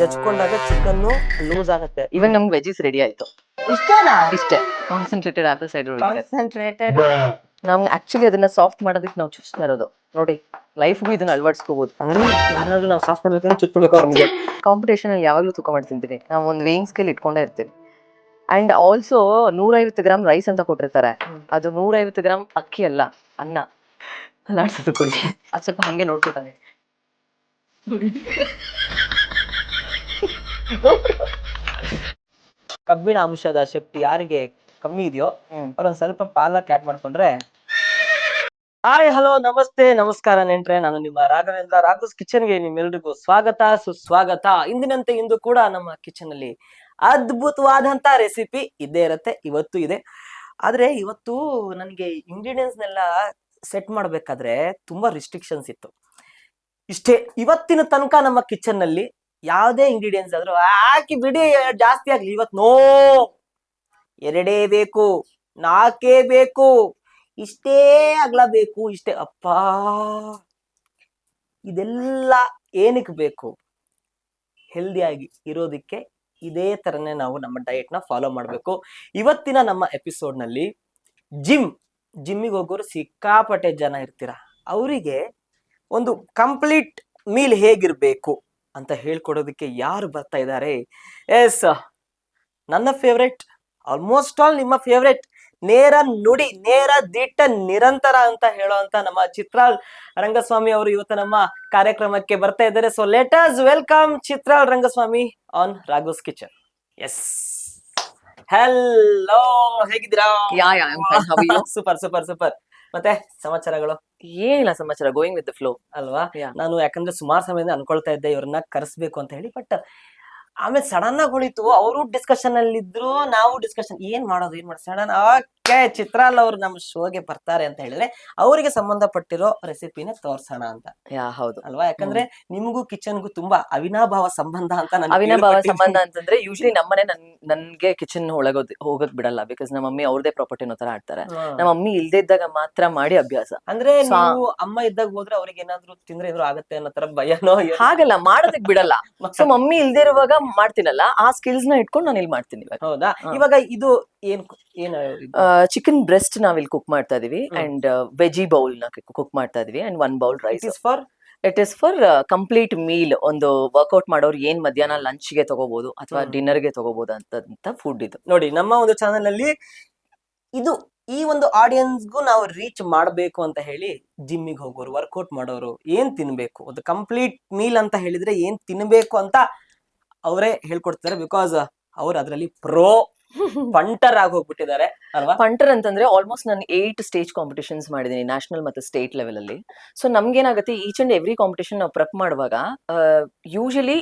ಜಜ್ಕೊಂಡಾಗ chicken loose ಆಗುತ್ತೆ. ಇವಾಗ ನಮ್ಗೆ ವೆಜಿಸ್ ರೆಡಿ ಆಯ್ತು. ಇಷ್ಟೇನಾ? ಇಷ್ಟೇ ಕಾನ್ಸಂಟ್ರೇಟೆಡ್ ಆಪಲ್ ಸೈಡರ್ ಕಾನ್ಸಂಟ್ರೇಟೆಡ್. ನಮ್ಗೆ ಆಕ್ಚುಲಿ ಅದನ್ನ ಸಾಫ್ಟ್ ಮಾಡೋದಕ್ಕೆ ನಾವು ಚೂಸ್ತಾ ಇರೋದು. ನೋಡಿ ಲೈಫ್ಗೂ ಇದನ್ನ ಅಳವಡಿಸ್ಕೋಬಹುದು. ಯಾರಾದ್ರೂ ನಾವು ಸಾಫ್ಟ್ ಮಾಡ್ಬೇಕಂದ್ರೆ ಚುಚ್ಕೊಳ್ಬೇಕು ಅವ್ರಿಗೆ. ಕಾಂಪಿಟೇಷನ್ ಅಲ್ಲಿ ಯಾವಾಗ್ಲೂ ತೂಕ ಮಾಡ್ತಿಂತೀನಿ. ನಾವು ಒಂದು ವೇಯಿಂಗ್ ಸ್ಕೇಲ್ ಇಟ್ಕೊಂಡೇ ಇರ್ತೀವಿ. ಅಂಡ್ ಆಲ್ಸೋ 150 ಗ್ರಾಮ್ ರೈಸ್ ಅಂತ ಕೊಟ್ಟಿರ್ತಾರೆ. ಅದು 150 ಗ್ರಾಮ್ ಅಕ್ಕಿ ಅಲ್ಲ, ಅನ್ನ. ಅಲ್ಲಾಡ್ಸೋದು ಕೊಡಿ. ಅದು ಸ್ವಲ್ಪ ಹಂಗೆ ನೋಡ್ಕೊತಾನೆ. ಕಬ್ಬಿಣ ಅಂಶದ ಶಕ್ತಿ ಯಾರಿಗೆ ಕಮ್ಮಿ ಇದೆಯೋ ಅವ್ರೊಂದ್ ಸ್ವಲ್ಪ ಪಾಲಕ್ ಆಡ್ ಮಾಡ್ಕೊಂಡ್ರೆ. ಹಾಯ್ ಹಲೋ ನಮಸ್ತೆ ನಮಸ್ಕಾರ ನೆಂಟ್ರೆ, ನಾನು ನಿಮ್ಮ ರಾಘವೇಂದ್ರ. ರಾಘುಸ್ ಕಿಚನ್ಗೆ ನಿಮ್ಮೆಲ್ರಿಗೂ ಸ್ವಾಗತ ಸುಸ್ವಾಗತ. ಇಂದಿನಂತೆ ಇಂದು ಕೂಡ ನಮ್ಮ ಕಿಚನ್ ಅಲ್ಲಿ ಅದ್ಭುತವಾದಂತ ರೆಸಿಪಿ ಇದ್ದೇ ಇರತ್ತೆ. ಇವತ್ತು ಇದೆ. ಆದ್ರೆ ಇವತ್ತು ನನಗೆ ಇಂಗ್ರೀಡಿಯೆಂಟ್ಸ್ ನೆಲ್ಲ ಸೆಟ್ ಮಾಡ್ಬೇಕಾದ್ರೆ ತುಂಬಾ ರಿಸ್ಟ್ರಿಕ್ಷನ್ಸ್ ಇತ್ತು. ಇಷ್ಟೇ ಇವತ್ತಿನ ತನಕ ನಮ್ಮ ಕಿಚನ್ ನಲ್ಲಿ ಯಾವುದೇ ಇಂಗ್ರೀಡಿಯೆಂಟ್ಸ್ ಆದ್ರೂ ಹಾಕಿ ಬಿಡಿ, ಜಾಸ್ತಿ ಆಗ್ಲಿ. ಇವತ್ತು ನೋ, 2 ಬೇಕು, 4 ಬೇಕು, ಇಷ್ಟೇ ಅಗಲ ಬೇಕು, ಇಷ್ಟೇ. ಅಪ್ಪ, ಇದೆಲ್ಲ ಏನಕ್ಕೆ ಬೇಕು? ಹೆಲ್ದಿಯಾಗಿ ಇರೋದಿಕ್ಕೆ. ಇದೇ ತರನೇ ನಾವು ನಮ್ಮ ಡಯಟ್ ನ ಫಾಲೋ ಮಾಡ್ಬೇಕು. ಇವತ್ತಿನ ನಮ್ಮ ಎಪಿಸೋಡ್ ನಲ್ಲಿ ಜಿಮ್ಮಿಗೆ ಹೋಗೋರು ಸಿಕ್ಕಾಪಟ್ಟೆ ಜನ ಇರ್ತೀರ. ಅವರಿಗೆ ಒಂದು ಕಂಪ್ಲೀಟ್ ಮೀಲ್ ಹೇಗಿರ್ಬೇಕು ಅಂತ ಹೇಳ್ಕೊಡೋದಕ್ಕೆ ಯಾರು ಬರ್ತಾ ಇದ್ದಾರೆ? ಎಸ್, ನನ್ನ ಫೇವ್ರೆಟ್, ಆಲ್ಮೋಸ್ಟ್ ಆಲ್ ನಿಮ್ಮ ಫೇವ್ರೆಟ್, ನೇರ ನುಡಿ, ನೇರ ದಿಟ್ಟ, ನಿರಂತರ ಅಂತ ಹೇಳುವಂತ ನಮ್ಮ ಚಿತ್ರಾಲ್ ರಂಗಸ್ವಾಮಿ ಅವರು ಇವತ್ತು ನಮ್ಮ ಕಾರ್ಯಕ್ರಮಕ್ಕೆ ಬರ್ತಾ ಇದ್ದಾರೆ. So let us welcome Chitral Rangaswamy on Raghu's kitchen. Yes, hello, ಹೇಗಿದ್ದೀರಾ? Super super super. ಮತ್ತೆ ಸಮಾಚಾರಗಳು? ಏನಿಲ್ಲ ಸಮಾಚಾರ, ಗೋಯಿಂಗ್ ವಿತ್ ದ ಫ್ಲೋ ಅಲ್ವಾ? ನಾನು ಯಾಕಂದ್ರೆ ಸುಮಾರು ಸಮಯದಿಂದ ಅನ್ಕೊಳ್ತಾ ಇದ್ದೆ ಇವ್ರನ್ನ ಕರೆಸ್ಬೇಕು ಅಂತ ಹೇಳಿ. ಬಟ್ ಆಮೇಲೆ ಸಡನ್ ಆಗಿ ಹೊಳಿತು. ಅವರು ಡಿಸ್ಕಷನ್ ಅಲ್ಲಿ ಇದ್ರು, ನಾವು ಡಿಸ್ಕಷನ್, ಏನ್ ಮಾಡೋದು ಸಡನ್ ಓಕೆ ಚಿತ್ರಾಲ್ ಅವ್ರು ನಮ್ಮ ಶೋಗೆ ಬರ್ತಾರೆ ಅಂತ ಹೇಳಿದ್ರೆ ಅವರಿಗೆ ಸಂಬಂಧಪಟ್ಟಿರೋ ರೆಸಿಪಿನ ತೋರ್ಸೋಣ ಅಂತ. ಹೌದು ಅಲ್ವಾ? ಯಾಕಂದ್ರೆ ನಿಮಗೂ ಕಿಚನ್ಗೂ ತುಂಬಾ ಅವಿನಾಭಾವ ಸಂಬಂಧ ಅಂತ. ಅವಿನಾಭಾವ ಸಂಬಂಧ ಅಂತಂದ್ರೆ ಯೂಶಲಿ ನಮ್ಮನೆ ನನ್ಗೆ ಕಿಚನ್ ಹೋಗಕ್ ಬಿಡಲ್ಲ. ಬಿಕಾಸ್ ನಮ್ಮ ಮಮ್ಮಿ ಅವ್ರದೇ ಪ್ರಾಪರ್ಟಿ ಅನ್ನೋ ತರ ಆಡ್ತಾರೆ. ನಮ್ಮ ಮಮ್ಮಿ ಇಲ್ದೇ ಇದ್ದಾಗ ಮಾತ್ರ ಮಾಡಿ ಅಭ್ಯಾಸ. ಅಂದ್ರೆ ನೀವು ಅಮ್ಮ ಇದ್ದಾಗ ಹೋದ್ರೆ ಅವ್ರಿಗೆ ಏನಾದ್ರು ತಿಂದ್ರೆ ಏನಾದ್ರು ಆಗತ್ತೆ ಅನ್ನೋ ತರ ಭಯನೋ? ಹಾಗಲ್ಲ, ಮಾಡೋದಕ್ ಬಿಡಲ್ಲ. ಸೊ ಮಮ್ಮಿ ಇಲ್ದೇ ಇರುವಾಗ ಮಾಡ್ತೀನಲ್ಲ, ಆ ಸ್ಕಿಲ್ಸ್ ನ ಇಟ್ಕೊಂಡು ನಾನು ಇಲ್ಲಿ ಮಾಡ್ತೀನಿ. ಹೌದಾ? ಇವಾಗ ಇದು ಏನು ಚಿಕನ್ ಬ್ರೆಸ್ಟ್ ನಾವ್ ಇಲ್ಲಿ ಕುಕ್ ಮಾಡ್ತಾ ಇದೀವಿ. ಅಂಡ್ ವೆಜಿ ಬೌಲ್ ನ ಕುಕ್ ಮಾಡ್ತಾ ಇದೀವಿ. And 1 bowl rice. It is for complete meal. ಒಂದು ವರ್ಕೌಟ್ ಮಾಡೋರು ಏನ್ ಮಧ್ಯಾಹ್ನ ಲಂಚ್ ಗೆ ತಗೋಬಹುದು ಅಥವಾ ಡಿನ್ನರ್ ಗೆ ತಗೋಬಹುದು ಅಂತ ಫುಡ್ ಇದು. ನೋಡಿ, ನಮ್ಮ ಒಂದು ಚಾನೆಲ್ ಅಲ್ಲಿ ಇದು ಈ ಒಂದು ಆಡಿಯನ್ಸ್ಗೂ ನಾವು ರೀಚ್ ಮಾಡಬೇಕು ಅಂತ ಹೇಳಿ ಜಿಮ್ಮಿಗೆ ಹೋಗೋರು, ವರ್ಕೌಟ್ ಮಾಡೋರು ಏನ್ ತಿನ್ಬೇಕು, ಒಂದು ಕಂಪ್ಲೀಟ್ ಮೀಲ್ ಅಂತ ಹೇಳಿದ್ರೆ ಏನ್ ತಿನ್ಬೇಕು ಅಂತ ಅವರೇ ಹೇಳ್ಕೊಡ್ತಾರೆ. ಬಿಕಾಸ್ ಅವ್ರು ಅದ್ರಲ್ಲಿ ಪ್ರೋ ಪಂಟರ್ ಆಗಿ ಹೋಗ್ಬಿಟ್ಟಿದ್ದಾರೆ ಅಲ್ವಾ? ಪಂಟರ್ ಅಂತಂದ್ರೆ ಆಲ್ಮೋಸ್ಟ್ ನಾನು 8 ಸ್ಟೇಜ್ ಕಾಂಪಿಟೇಷನ್ಸ್ ಮಾಡಿದೀನಿ, ನ್ಯಾಷನಲ್ ಮತ್ತೆ ಸ್ಟೇಟ್ ಲೆವೆಲ್ ಅಲ್ಲಿ. ಸೊ ನಮ್ಗೇನಾಗುತ್ತೆ, ಈಚ್ ಅಂಡ್ ಎವ್ರಿ ಕಾಂಪಿಟೇಷನ್ ನಾವು ಪ್ರೆಪ್ ಮಾಡುವಾಗ ಯೂಶಲಿ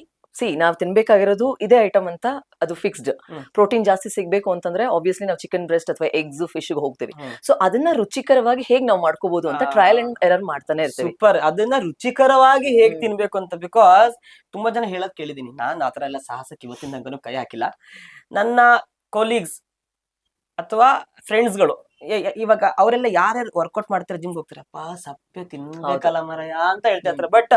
ನಾವ್ ತಿನ್ಬೇಕಾಗಿರೋದು ಇದೇ ಐಟಮ್ ಅಂತ ಅದು ಫಿಕ್ಸ್ಡ್. ಪ್ರೋಟೀನ್ ಜಾಸ್ತಿ ಸಿಗ್ಬೇಕು ಅಂತಂದ್ರೆ ಆಬ್ವಿಯಸ್ಲಿ ನಾವು ಚಿಕನ್ ಬ್ರೆಸ್ಟ್ ಅಥವಾ ಎಗ್ಸ್, ಫಿಶ್ ಹೋಗ್ತೀವಿ. ಸೊ ಅದನ್ನ ರುಚಿಕರವಾಗಿ ಹೇಗ್ ನಾವು ಮಾಡ್ಕೋಬಹುದು ಅಂತ ಟ್ರಯಲ್ ಅಂಡ್ ಎರರ್ ಮಾಡ್ತಾನೆ ಇರ್ತೀವಿ. ಸೂಪರ್. ಅದನ್ನ ರುಚಿಕರವಾಗಿ ಹೇಗ್ ತಿನ್ಬೇಕು ಅಂತ. ಬಿಕಾಸ್ ತುಂಬಾ ಜನ ಹೇಳಕ್ ಕೇಳಿದೀನಿ, ನಾನ್ ಆತರ ಎಲ್ಲ ಸಾಹಸಕ್ಕೆ ಇವತ್ತಿನ ತನಕನೂ ಕೈ ಹಾಕಿಲ್ಲ. ನನ್ನ ಕೊಲೀಗ್ಸ್ ಅಥವಾ ಫ್ರೆಂಡ್ಸ್ಗಳು ಇವಾಗ ಅವರೆಲ್ಲ ಯಾರ್ಯಾರು ವರ್ಕೌಟ್ ಮಾಡ್ತಾರೆ, ಜಿಮ್ಗೆ ಹೋಗ್ತಾರಪ್ಪ, ಸಪ್ಪೆ ತಿನ್ಬೇಕಲ್ಲ ಮರಯ ಅಂತ ಹೇಳ್ತಾ. ಬಟ್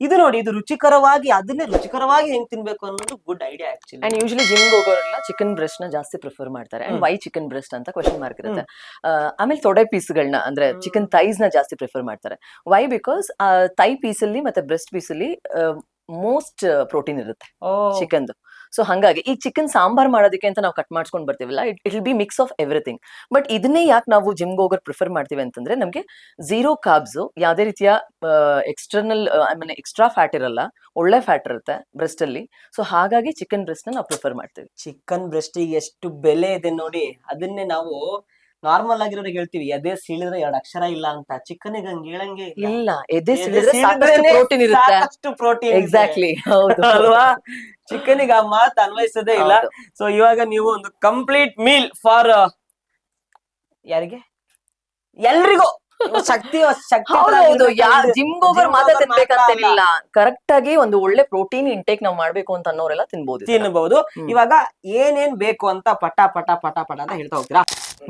ಇದು ನೋಡಿ, ಇದು ರುಚಿಕರವಾಗಿ, ಅದನ್ನೇ ರುಚಿಕರವಾಗಿ ಹೆಂಗ್ ತಿನ್ಬೇಕು ಅನ್ನೋದು good idea actually. And usually ಜಿಮ್ಗೆ ಹೋಗೋರೆಲ್ಲ ಚಿಕನ್ ಬ್ರೆಸ್ಟ್ ನ ಜಾಸ್ತಿ ಪ್ರಿಫರ್ ಮಾಡ್ತಾರೆ. ಅಂಡ್ ವೈ ಚಿಕನ್ ಬ್ರೆಸ್ಟ್ ಅಂತ ಕ್ವೆಶ್ಚನ್ ಮಾರ್ಕ್ ಇರುತ್ತೆ. ಆಮೇಲೆ ತೊಡೆ ಪೀಸ್ಗಳನ್ನ ಅಂದ್ರೆ ಚಿಕನ್ ಥೈಸ್ ನ ಜಾಸ್ತಿ ಪ್ರಿಫರ್ ಮಾಡ್ತಾರೆ. ವೈ? ಬಿಕಾಸ್ ಥೈ ಪೀಸ್ ಅಲ್ಲಿ ಮತ್ತೆ ಬ್ರೆಸ್ಟ್ ಪೀಸ್ ಅಲ್ಲಿ ಮೋಸ್ಟ್ ಪ್ರೋಟೀನ್ ಇರುತ್ತೆ ಚಿಕನ್. ಸೊ ಹಂಗಾಗಿ ಈ ಚಿಕನ್ ಸಾಂಬಾರ್ ಮಾಡೋದಕ್ಕೆ ಅಂತ ನಾವು ಕಟ್ ಮಾಡ್ಸ್ಕೊಂಡ್ ಬರ್ತೀವಲ್ಲ, it will be mix of everything. But ಇದನ್ನೇ ಯಾಕೆ ನಾವು ಜಿಮ್ಗೆ ಹೋಗೋರು ಪ್ರಿಫರ್ ಮಾಡ್ತೀವಿ ಅಂತಂದ್ರೆ, ನಮ್ಗೆ 0 ಕಾರ್ಬ್ಸ್, ಯಾವುದೇ ರೀತಿಯ ಎಕ್ಸ್ಟರ್ನಲ್ ಎಕ್ಸ್ಟ್ರಾ ಫ್ಯಾಟ್ ಇರಲ್ಲ, ಒಳ್ಳೆ ಫ್ಯಾಟ್ ಇರುತ್ತೆ ಬ್ರೆಸ್ಟ್ ಅಲ್ಲಿ. ಸೊ ಹಾಗಾಗಿ ಚಿಕನ್ ಬ್ರೆಸ್ಟ್ ನ ನಾವು ಪ್ರಿಫರ್ ಮಾಡ್ತೀವಿ. ಚಿಕನ್ ಬ್ರೆಸ್ಟ್ ಎಷ್ಟು ಬೆಲೆ ಇದೆ ನೋಡಿ. ಅದನ್ನೇ ನಾವು ನಾರ್ಮಲ್ ಆಗಿರೋರಿಗೆ ಹೇಳ್ತೀವಿ, ಎದೆ ಸೀಳಿದ್ರೆ 2 ಅಕ್ಷರ ಇಲ್ಲ ಅಂತ. ಚಿಕನ್ ಹಂಗೆ ಹೇಳಂಗೆ ಇಲ್ಲ, ಎದೆ ಸೀಳಿದ್ರೆ ಪ್ರೋಟೀನ್ ಇರುತ್ತೆ. ಅಷ್ಟು ಪ್ರೋಟೀನ್. ಎಕ್ಸಾಕ್ಟ್ಲಿ, ಹೌದು ಅಲ್ವಾ? ಚಿಕನ್ಗೆ ಆ ಮಾತು ಅನ್ವಯಿಸೋದೇ ಇಲ್ಲ. ಸೊ ಇವಾಗ ನೀವು ಒಂದು ಕಂಪ್ಲೀಟ್ ಮೀಲ್ ಫಾರ್ ಯಾರಿಗೆ? ಎಲ್ರಿಗೂ ಶಕ್ತಿ ಜಿಮ್ ಹೋಗೋರು ಮಾತ್ರ ತಿನ್ಬೇಕಂತೇನಿಲ್ಲ. ಕರೆಕ್ಟ್ ಆಗಿ ಒಂದು ಒಳ್ಳೆ ಪ್ರೋಟೀನ್ ಇಂಟೇಕ್ ನಾವು ಮಾಡ್ಬೇಕು ಅಂತ ಅನ್ನೋರೆಲ್ಲ ತಿನ್ಬಹುದು. ಇವಾಗ ಏನೇನ್ ಬೇಕು ಅಂತ ಪಟ ಪಟ ಪಟ ಪಟ ಅಂತ ಹೇಳ್ತಾ ಹೋಗ್ತೀರಾ?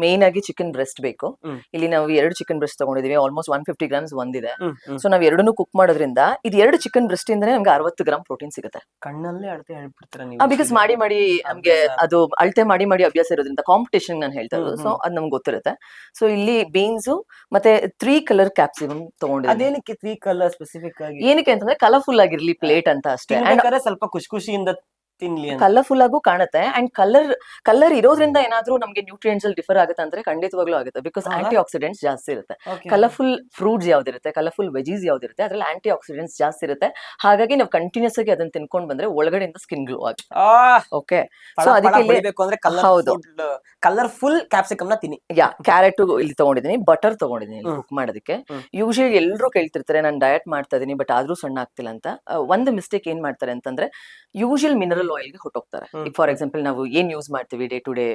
ಮೇನ್ ಆಗಿ ಚಿಕನ್ ಬ್ರೆಸ್ಟ್ ಬೇಕು. ಹ್ಮ್. ಇಲ್ಲಿ ನಾವು 2 ಚಿಕನ್ ಬ್ರೆಸ್ಟ್ ತಗೊಂಡಿದೀವಿ, ಆಲ್ಮೋಸ್ಟ್ 150 ಗ್ರಾಮ್ಸ್ ಒಂದಿದೆ. ಹ್ಮ್. ಸೊ ನಾವ್ ಎರಡನ್ನೂ ಕುಕ್ ಮಾಡೋದ್ರಿಂದ ಇದು 2 ಚಿಕನ್ ಬ್ರೆಸ್ಟ್ ಇಂದಾನೆ ನಮ್ಗೆ 60 ಗ್ರಾಮ್ ಪ್ರೋಟೀನ್ ಸಿಗುತ್ತೆ. ಕಣ್ಣಲ್ಲೇ ಅಳತೆ ಹೇಳ್ಬಿಡ್ತೀರಾ ನೀವು? ಬಿಕಾಸ್ ಮಾಡಿ ನಮ್ಗೆ ಅಭ್ಯಾಸ. ಅದು ಅಳತೆ ಮಾಡಿ ಅಭ್ಯಾಸ ಇರೋದ್ರಿಂದ ಕಾಂಪಿಟೇಷನ್ ನಾನು ಹೇಳ್ತಾ ಇರೋದು. ಸೊ ಅದ್ ನಮ್ಗೆ ಗೊತ್ತಿರುತ್ತೆ. ಸೊ ಇಲ್ಲಿ ಬೀನ್ಸ್ ಮತ್ತೆ 3 ಕಲರ್ ಕ್ಯಾಪ್ಸಿಕಮ್ ತಗೊಂಡಿದ್ದೀನಿ. ಅದೇನಕ್ಕೆ 3 ಕಲರ್ ಸ್ಪೆಸಿಫಿಕ್ ಆಗಿ? ಏನಕ್ಕೆ ಅಂತಂದ್ರೆ ಕಲರ್ಫುಲ್ ಆಗಿರ್ಲಿ ಪ್ಲೇಟ್ ಅಂತ ಅಷ್ಟೇ. ಅಂಡ್ ತಿನ್ಬೇಕಾದ್ರೆ ಸ್ವಲ್ಪ ಖುಷಿಯಿಂದ ತಿನ್ಲಿ ಅಂತ. ಕಲರ್ಫುಲ್ ಆಗು ಕಾಣುತ್ತೆ. ಅಂಡ್ ಕಲರ್ ಇರೋದ್ರಿಂದ ಏನಾದ್ರೂ ನಮ್ಗೆ ನ್ಯೂಟ್ರಿಯೆಂಟ್ಸ್ ಅಲ್ಲಿ ಡಿಫರ್ ಆಗುತ್ತೆ ಅಂದ್ರೆ ಖಂಡಿತವಾಗ್ಲೂ ಆಗುತ್ತೆ. ಬಿಕಾಸ್ ಹೌದಾ? ಆಂಟಿ ಆಕ್ಸಿಡೆಂಟ್ಸ್ ಜಾಸ್ತಿ ಇರುತ್ತೆ. Okay. Colourful fruits ಯಾವ್ದಿರುತ್ತೆ, colourful veggies ಯಾವ್ದಿರುತ್ತೆ, ಅದ್ರಲ್ಲಿ ಆಂಟಿ ಆಕ್ಸಿಡೆಂಟ್ಸ್ ಜಾಸ್ತಿ ಇರುತ್ತೆ. ಹಾಗಾಗಿ ನಾವು ಕಂಟಿನ್ಯೂಸ್ ಆಗಿ ಅದನ್ನ ತಿನ್ಕೊಂಡ್ ಬಂದ್ರೆ ಒಳಗಡೆಯಿಂದ ಸ್ಕಿನ್ ಗ್ಲೋ ಆಗುತ್ತೆ. ಓಕೆ, ಸೊ ಅದಕ್ಕೆ ಇಲ್ಲಿ ಅಂದ್ರೆ ಹೌದು. ಕಲರ್ಫುಲ್ ಕ್ಯಾಪ್ಸಿಕಮ್ ನ ತಿನ್ನಿ. ಕ್ಯಾರೆಟ್ ಇಲ್ಲಿ ತಗೊಂಡಿದ್ದೀನಿ, ಬಟರ್ ತಗೊಂಡಿದ್ದೀನಿ ಕುಕ್ ಮಾಡೋದಕ್ಕೆ. ಯೂಶಲಿ ಎಲ್ಲರೂ ಕೇಳ್ತಿರ್ತಾರೆ ನಾನು ಡಯಟ್ ಮಾಡ್ತಾ ಇದೀನಿ ಬಟ್ ಆದ್ರೂ ಸಣ್ಣ ಆಗ್ತಿಲ್ಲ ಅಂತ. ಒಂದು ಮಿಸ್ಟೇಕ್ ಏನ್ ಮಾಡ್ತಾರೆ ಅಂತಂದ್ರೆ ಯೂಶಲ್ ಮಿನರಲ್ ಆಯಿಲ್ ಗೆ ಹೊಟ್ಟೋಗ್ತಾರೆ. ಫಾರ್ ಎಕ್ಸಾಂಪಲ್ ನಾವು ಏನ್ ಯೂಸ್ ಮಾಡ್ತೀವಿ ಡೇ ಟು ಡೇ,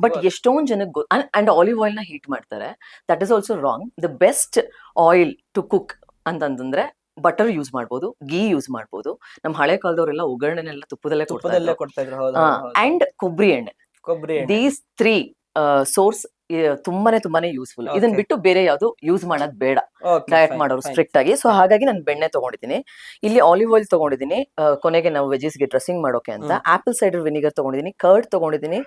ಬಟ್ ಎಷ್ಟೊಂದ್ ಜನಕ್ಕೆ ಅಂಡ್ ಆಲಿವ್ ಆಯಿಲ್ ನ ಹೀಟ್ ಮಾಡ್ತಾರೆ. That is also wrong. The best oil to cook ಅಂತಂದ್ರೆ ಬಟರ್ ಯೂಸ್ ಮಾಡ್ಬೋದು, ಗೀ ಯೂಸ್ ಮಾಡ್ಬೋದು. ನಮ್ ಹಳೆ ಕಾಲದವರೆಲ್ಲ ಒಗ್ಗರಣೆನೆಲ್ಲ ತುಪ್ಪದಲ್ಲೇ ಕೊಡ್ತಾ ಇದ್ರು. ಹೌದು. ಅಂಡ್ ಕೊಬ್ಬರಿ ಎಣ್ಣೆ. ದೀಸ್ 3 ಸೋರ್ಸ್ ತುಂಬಾನೇ ಯೂಸ್ಫುಲ್. ಇದನ್ನ ಬಿಟ್ಟು ಬೇರೆ ಯಾವ್ದು ಯೂಸ್ ಮಾಡೋದ್ ಬೇಡ ಡಯಟ್ ಮಾಡೋರು ಸ್ಟ್ರಿಕ್ಟ್ ಆಗಿ. ಸೊ ಹಾಗಾಗಿ ನಾನು ಬೆಣ್ಣೆ ತಗೊಂಡಿದ್ದೀನಿ. ಇಲ್ಲಿ ಆಲಿವ್ ಆಯಿಲ್ ತಗೊಂಡಿದ್ದೀನಿ ಕೊನೆಗೆ ನಾವು ವೆಜೀಸ್ ಗೆ ಡ್ರೆಸ್ಸಿಂಗ್ ಮಾಡೋಕೆ ಅಂತ. ಆಪಲ್ ಸೈಡರ್ ವಿನಿಗರ್ ತಗೊಂಡಿದ್ದೀನಿ, ಕರ್ಡ್ ತಗೊಂಡಿದ್ದೀನಿ,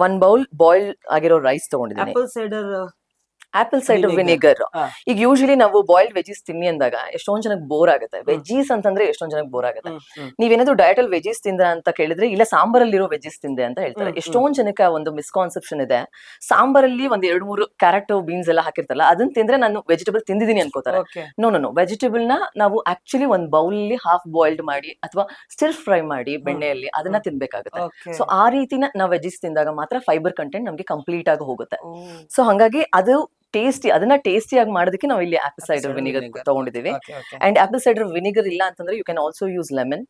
1 ಬೌಲ್ ಬಾಯ್ಲ್ ಆಗಿರೋ ರೈಸ್ ತಗೊಂಡಿದ್ದೀನಿ. Apple cider vinegar. ಈಗ ಯೂಶಲಿ ನಾವು ಬಾಯ್ಲ್ಡ್ ವೆಜೀಸ್ ತಿನ್ನಿ ಅಂದಾಗ ಎಷ್ಟೊಂದ್ ಜನಕ್ಕೆ ಬೋರ್ ಆಗುತ್ತೆ. ವೆಜೀಸ್ ಅಂತಂದ್ರೆ ಎಷ್ಟೊಂದ್ ಜನಕ್ಕೆ ಬೋರ್ ಆಗುತ್ತೆ. ನೀವೇನಾದ್ರು ಡಯಟ್ ಅಲ್ಲಿ ವೆಜೀಸ್ ತಿಂದ್ರ ಅಂತ ಕೇಳಿದ್ರೆ ಇಲ್ಲ ಸಾಂಬಾರಲ್ಲಿ ಇರೋ ವೆಜೀಸ್ ತಿಂದೆ ಅಂತ ಹೇಳ್ತಾರೆ. ಎಷ್ಟೊಂದ್ ಜನಕ್ಕೆ ಆ ಒಂದು ಮಿಸ್ಕಾನ್ಸೆಪ್ಷನ್ ಇದೆ. ಸಾಂಬಾರಲ್ಲಿ ಒಂದ್ 2-3 ಕ್ಯಾರೆಟ್ ಬೀನ್ಸ್ ಎಲ್ಲ ಹಾಕಿರ್ತಾರಲ್ಲ ಅದನ್ನ ತಿಂದ್ರೆ ನಾನು ವೆಜಿಟೇಬಲ್ ತಿಂದಿದ್ದೀನಿ ಅನ್ಕೋತಾರೆ. ನೋ ವೆಜಿಟೇಬಲ್ ನ ನಾವು ಆಕ್ಚುಲಿ ಒಂದ್ ಬೌಲ್ ಅಲ್ಲಿ ಹಾಫ್ ಬಾಯ್ಲ್ಡ್ ಮಾಡಿ ಅಥವಾ ಸ್ಟಿರ್ ಫ್ರೈ ಮಾಡಿ ಬೆಣ್ಣೆಯಲ್ಲಿ ಅದನ್ನ ತಿನ್ಬೇಕಾಗುತ್ತೆ. ಸೊ ಆ ರೀತಿನ ನಾವು ವೆಜೀಸ್ ತಿಂದಾಗ ಮಾತ್ರ ಫೈಬರ್ ಕಂಟೆಂಟ್ ನಮ್ಗೆ ಕಂಪ್ಲೀಟ್ ಆಗಿ ಹೋಗುತ್ತೆ. ಸೊ ಹಂಗಾಗಿ ಅದು ಅದನ್ನ ಟೇಸ್ಟಿಯಾಗಿ ಮಾಡೋದಕ್ಕೆ ನಾವು ಇಲ್ಲಿ ಆಪಲ್ ಸೈಡರ್ ವಿನಿಗರ್ ತಗೊಂಡಿದೀವಿ. ಅಂಡ್ ಆಪಲ್ ಸೈಡರ್ ವಿನಿಗರ್ ಇಲ್ಲ ಅಂತಂದ್ರೆ you can also use lemon.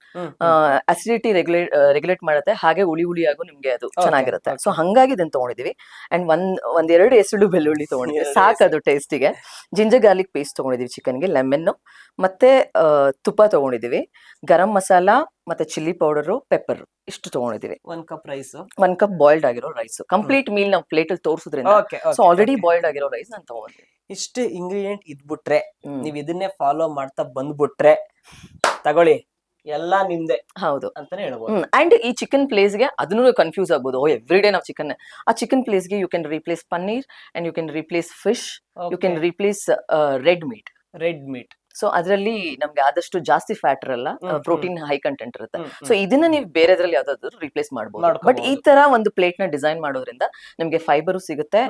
Acidity regulate ಮಾಡುತ್ತೆ, ಹಾಗೆ ಹುಳಿಯಾಗೂ ನಿಮ್ಗೆ ಅದು ಚೆನ್ನಾಗಿರುತ್ತೆ. ಸೊ ಹಂಗಾಗಿ ಇದನ್ನ ತಗೊಂಡಿದೀವಿ. ಅಂಡ್ ಒಂದ್ 2 ಎಸಳು ಬೆಳ್ಳುಳ್ಳಿ ತಗೊಂಡಿದ್ದೀವಿ, ಸಾಕದು ಟೇಸ್ಟಿಗೆ. ಜಿಂಜರ್ ಗಾರ್ಲಿಕ್ ಪೇಸ್ಟ್ ತಗೊಂಡಿದೀವಿ ಚಿಕನ್ಗೆ, ಲೆಮನ್ ಮತ್ತೆ ತುಪ್ಪ ತಗೊಂಡಿದೀವಿ, ಗರಂ ಮಸಾಲಾ ಮತ್ತೆ ಚಿಲ್ಲಿ ಪೌಡರ್, ಪೆಪ್ಪರ್ ಇಷ್ಟು ತಗೊಂಡಿದೀವಿ. 1 ಕಪ್ ರೈಸ್, 1 ಕಪ್ ಬಾಯ್ಲ್ಡ್ ಆಗಿರೋ ರೈಸ್. ಕಂಪ್ಲೀಟ್ ಮೀಲ್ ನಾವು ಪ್ಲೇಟ್ ಅಲ್ಲಿ ತೋರಿಸೋದ್ರಿಂದ ಸೊ ಆಲ್ರೆಡಿ ಬಾಯ್ಲ್ಡ್ ಆಗಿರೋ ರೈಸ್ ನಾನು ತಗೊಂಡಿದ್ದೀನಿ. ಇಷ್ಟು ಇಂಗ್ರೀಡಿಯೆಂಟ್ ಇದ್ಬಿಟ್ರೆ ನೀವ್ ಇದನ್ನೇ ಫಾಲೋ ಮಾಡ್ತಾ ಬಂದ್ಬಿಟ್ರೆ ತಗೊಳ್ಳಿ ಎಲ್ಲಾ ನಿಮ್ದೆ ಹೌದು ಅಂತಾನೆ ಹೇಳ್ಬೋದು. ಅಂಡ್ ಈ ಚಿಕನ್ ಪ್ಲೇಸ್ಗೆ ಅದನ್ನು ಕನ್ಫ್ಯೂಸ್ ಆಗ್ಬೋದು. ಎವ್ರಿ ಡೇ ನಾವು ಚಿಕನ್, ಆ ಚಿಕನ್ ಪ್ಲೇಸ್ಗೆ you can replace paneer and you can replace fish, you can replace red meat. So ಅದರಲ್ಲಿ ನಮ್ಗೆ ಆದಷ್ಟು ಜಾಸ್ತಿ ಫ್ಯಾಟ್ ಇರಲ್ಲ, ಪ್ರೋಟೀನ್ ಹೈ ಕಂಟೆಂಟ್ ಇರುತ್ತೆ. ಸೊ ಇದನ್ನ ನೀವು ಬೇರೆದ್ರಲ್ಲಿ ಯಾವ್ದಾದ್ರು ರಿಪ್ಲೇಸ್ ಮಾಡಬಹುದು. ಬಟ್ ಈ ತರ ಒಂದು ಪ್ಲೇಟ್ ನ ಡಿಸೈನ್ ಮಾಡೋದ್ರಿಂದ ನಿಮ್ಗೆ ಫೈಬರು ಸಿಗುತ್ತೆ.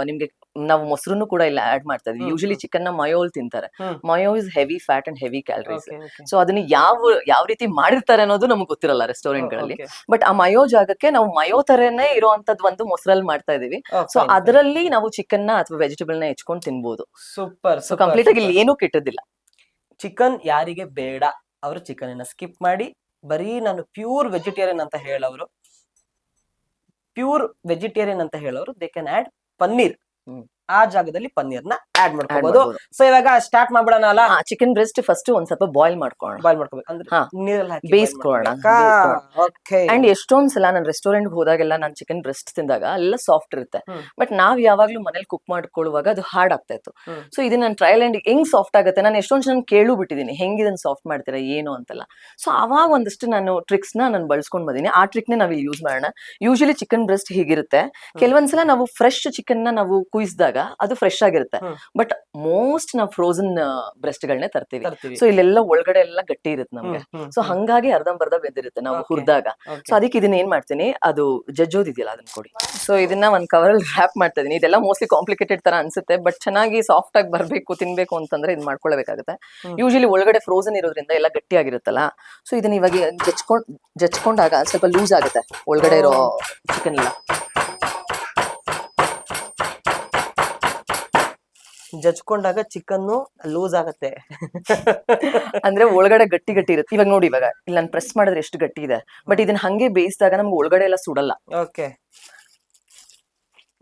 ನಿಮ್ಗೆ ನಾವು ಮೊಸರು ಕೂಡ ಇಲ್ಲ ಆಡ್ ಮಾಡ್ತಾ ಇದೀವಿ. ಯೂಶಲಿ ಚಿಕನ್ ನ ಮಯೋಲ್ ತಿಂತಾರೆ. Mayo is heavy fat and heavy calories. So ಅದನ್ನ ಯಾವ ರೀತಿ ಮಾಡಿರ್ತಾರೆ ಅನ್ನೋದು ನಮ್ಗೆ ಗೊತ್ತಿರಲ್ಲ ರೆಸ್ಟೋರೆಂಟ್ ಗಳಲ್ಲಿ. ಬಟ್ ಆ ಮಯೋ ಜಾಗಕ್ಕೆ ನಾವು ಮಯೋ ತರನೇ ಇರುವಂತದ್ದು ಒಂದು ಮೊಸರಲ್ಲಿ ಮಾಡ್ತಾ ಇದೀವಿ. ಸೊ ಅದರಲ್ಲಿ ನಾವು ಚಿಕನ್ ನ ಅಥವಾ ವೆಜಿಟೇಬಲ್ ನ ಹೆಚ್ಕೊಂಡು ತಿನ್ಬಹುದು. ಸೂಪರ್. ಸೊ ಕಂಪ್ಲೀಟ್ ಆಗಿ ಇಲ್ಲಿ ಏನೂ ಕೆಟ್ಟದಿಲ್ಲ. ಚಿಕನ್ ಯಾರಿಗೆ ಬೇಡ ಅವರು ಚಿಕನ್ ಸ್ಕಿಪ್ ಮಾಡಿ ಬರೀ ನಾನು ಪ್ಯೂರ್ ವೆಜಿಟೇರಿಯನ್ ಅಂತ ಹೇಳೋರು ದೇ ಕ್ಯಾನ್ ಆಡ್ ಪನ್ನೀರ್. ಆ ಜಾಗದಲ್ಲಿ ಪನ್ನೀರ್ನ ಆಡ್ ಮಾಡ್ಕೋಬಹುದು. ಸೊ ಇವಾಗ ಸ್ಟಾರ್ಟ್ ಮಾಡ್ಬಿಡೋಣ ಅಲ್ಲ. ಚಿಕನ್ ಬ್ರೆಸ್ಟ್ ಫಸ್ಟ್ ಒಂದ್ ಸ್ವಲ್ಪ ಬಾಯ್ಲ್ ಮಾಡ್ಕೋಬೇಕು ಅಂದ್ರೆ ನೀರಲ್ಲಿ ಹಾಕಿ ಬೇಯಿಸ್ಕೊಳ್ಳೋಣ. ಅಂಡ್ ಎಷ್ಟೊಂದ್ ಸಲ ನಾನು ರೆಸ್ಟೋರೆಂಟ್ ಹೋದಾಗೆಲ್ಲ ನಾನು ಚಿಕನ್ ಬ್ರೆಸ್ಟ್ ತಿಂದಾಗ ಎಲ್ಲ ಸಾಫ್ಟ್ ಇರುತ್ತೆ. ಬಟ್ ನಾವ್ ಯಾವಾಗ್ಲೂ ಮನೇಲಿ ಕುಕ್ ಮಾಡ್ಕೊಳ್ಳುವಾಗ ಅದು ಹಾರ್ಡ್ ಆಗ್ತಾ ಇತ್ತು. ಸೊ ಇದನ್ನ ನಾನು ಟ್ರಯಲ್ ಅಂಡ್ ಹೆಂಗ್ ಸಾಫ್ಟ್ ಆಗುತ್ತೆ ನಾನು ಎಷ್ಟೊಂದ್ ಜನ ಕೇಳು ಬಿಟ್ಟಿದ್ದೀನಿ, ಹೆಂಗ್ ಇದನ್ನ ಸಾಫ್ಟ್ ಮಾಡ್ತೀರಾ ಏನು ಅಂತೆಲ್ಲ. ಸೊ ಅವಾಗ ಒಂದಷ್ಟು ನಾನು ಟ್ರಿಕ್ಸ್ ನಾನು ಬಳಸ್ಕೊಂಡ್ ಬಂದಿನಿ. ಆ ಟ್ರಿಕ್ ನಾವ್ ಇಲ್ಲಿ ಯೂಸ್ ಮಾಡೋಣ. ಯೂಶಲಿ ಚಿಕನ್ ಬ್ರೆಸ್ಟ್ ಹೀಗಿರುತ್ತೆ. ಕೆಲವೊಂದ್ಸಲ ನಾವು ಫ್ರೆಶ್ ಚಿಕನ್ ನಾವು ಕುಯಿಸಿದಾಗ ಅದು ಫ್ರೆಶ್ ಆಗಿರುತ್ತೆ. ಬಟ್ ಮೋಸ್ಟ್ ನಾವು ಫ್ರೋಸನ್ ಬ್ರೆಸ್ಟ್ ಗಳನ್ನೇ ತರ್ತೀವಿ. ಸೊ ಇಲ್ಲೆಲ್ಲ ಒಳಗಡೆ ಎಲ್ಲ ಗಟ್ಟಿ ಇರುತ್ತೆ ನಮ್ಗೆ. ಸೊ ಹಂಗಾಗಿ ಅರ್ಧಂಬರ್ಧ ಬೆಂದಿರುತ್ತೆ ನಾವು ಹುರಿದಾಗ. ಸೊ ಅದಕ್ಕೆ ಇದನ್ನ ಏನ್ ಮಾಡ್ತೀನಿ, ಅದು ಜಜ್ಜೋದಿದೆಯಲ್ಲ ಅದನ್ನ ಕೊಡಿ. ಸೊ ಇದನ್ನ ಒಂದ್ ಕವರ್ ಅಲ್ಲಿ ರ್ಯಾಪ್ ಮಾಡ್ತಾ ಇದೀನಿ. ಇದೆಲ್ಲ ಮೋಸ್ಟ್ಲಿ ಕಾಂಪ್ಲಿಕೇಟೆಡ್ ತರ ಅನ್ಸುತ್ತೆ, ಬಟ್ ಚೆನ್ನಾಗಿ ಸಾಫ್ಟ್ ಆಗಿ ಬರ್ಬೇಕು ತಿನ್ಬೇಕು ಅಂತಂದ್ರೆ ಇದು ಮಾಡ್ಕೊಳ್ಬೇಕಾಗುತ್ತೆ. ಯೂಶಲಿ ಒಳಗಡೆ ಫ್ರೋಸನ್ ಇರೋದ್ರಿಂದ ಎಲ್ಲ ಗಟ್ಟಿ ಆಗಿರುತ್ತಲ್ಲ. ಸೊ ಇದನ್ನ ಇವಾಗ ಜಚ್ಕೊಂಡಾಗ ಸ್ವಲ್ಪ ಲೂಸ್ ಆಗುತ್ತೆ ಒಳಗಡೆ ಇರೋ ಚಿಕನ್ ಎಲ್ಲ. ಜಜ್ಕೊಂಡಾಗ ಚಿಕನ್ ಲೂಸ್ ಆಗತ್ತೆ ಅಂದ್ರೆ ಒಳಗಡೆ ಗಟ್ಟಿ ಇರುತ್ತೆ. ಇವಾಗ ನೋಡಿ, ಇವಾಗ ಇಲ್ಲಿ ನಾನು ಪ್ರೆಸ್ ಮಾಡಿದ್ರೆ ಎಷ್ಟು ಗಟ್ಟಿ ಇದೆ. ಬಟ್ ಇದನ್ನ ಹಂಗೆ ಬೇಯಿಸಿದಾಗ ನಮ್ಗೆ ಒಳಗಡೆ ಎಲ್ಲ ಸುಡಲ್ಲ. ಓಕೆ,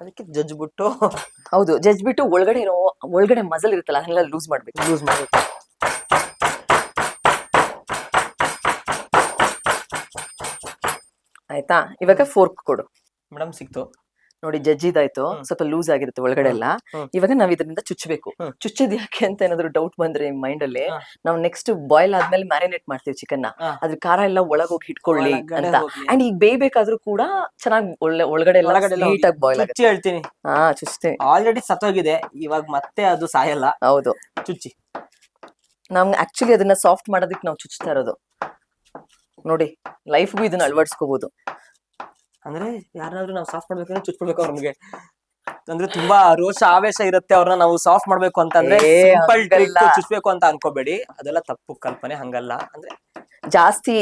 ಅದಕ್ಕೆ ಜಜ್ಬಿಟ್ಟು ಹೌದು ಜಜ್ಬಿಟ್ಟು ಒಳಗಡೆ ಮಸಲ್ ಇರುತ್ತಲ್ಲ ಅದನ್ನೆಲ್ಲ ಲೂಸ್ ಮಾಡ್ಬೇಕು. ಆಯ್ತಾ? ಇವಾಗ ಫೋರ್ಕ್ ಕೊಡು ಮೇಡಮ್. ಸಿಕ್ತು. ನೋಡಿ ಜಜ್ಜಿದಾಯ್ತು, ಸ್ವಲ್ಪ ಲೂಸ್ ಆಗಿರುತ್ತೆ ಒಳಗಡೆ ಎಲ್ಲ. ಇವಾಗ ನಾವ್ ಇದರಿಂದ ಚುಚ್ಚಬೇಕು. ಚುಚ್ಚದ್ ಯಾಕೆ ಅಂತ ಏನಾದ್ರು ಡೌಟ್ ಬಂದ್ರೆ ನಿಮ್ ಮೈಂಡ್ ಅಲ್ಲಿ, ನಾವು ನೆಕ್ಸ್ಟ್ ಬಾಯ್ಲ್ ಆದ್ಮೇಲೆ ಮ್ಯಾರಿನೇಟ್ ಮಾಡ್ತೀವಿ ಚಿಕನ್ ನ, ಅದ್ರ ಖಾರ ಎಲ್ಲ ಒಳಗೋಗಿ ಹಿಡ್ಕೊಳ್ಳಿ ಅಂತ. ಅಂಡ್ ಈಗ ಬೇಯ್ಬೇಕಾದ್ರೂ ಕೂಡ ಚೆನ್ನಾಗಿ ಒಳಗಡೆ ಎಲ್ಲ ನೀಟಾಗಿ ಬಾಯ್ಲ್ ಆಗುತ್ತೆ. ಹೇಳ್ತೀನಿ, ಚುಚ್ತೀನಿ. ಆಲ್ರೆಡಿ ಸತ್ತೋಗಿದೆ, ಇವಾಗ ಮತ್ತೆ ಅದು ಸಾಯಲ್ಲ. ಹೌದು, ಚುಚ್ಚಿ. ನಮ್ಗೆ ಆಕ್ಚುಲಿ ಅದನ್ನ ಸಾಫ್ಟ್ ಮಾಡೋದಕ್ಕೆ ನಾವು ಚುಚ್ತಾ ಇರೋದು. ನೋಡಿ, ಲೈಫ್ಗೂ ಇದನ್ನ ಅಳವಡಿಸ್ಕೋಬಹುದು. ಅಂದ್ರೆ ಯಾರಾದ್ರೂ ನಾವು ಸಾಫ್ಟ್ ಮಾಡ್ಬೇಕಂದ್ರೆ ಚುಚ್ಕೊಳ್ಬೇಕು ಅವ್ರಿಗೆ. ಅಂದ್ರೆ ತುಂಬಾ ರೋಷ ಆವೇಶ ಇರುತ್ತೆ, ಅವ್ರನ್ನ ನಾವು ಸಾಫ್ಟ್ ಮಾಡ್ಬೇಕು ಅಂತಂದ್ರೆ ಸಿಂಪಲ್ ಟ್ರಿಕ್ ಚುಚ್ಬೇಕು ಅಂತ ಅನ್ಕೋಬೇಡಿ, ಅದೆಲ್ಲ ತಪ್ಪು ಕಲ್ಪನೆ. ಹಂಗಲ್ಲ, ಅಂದ್ರೆ ಜಾಸ್ತಿ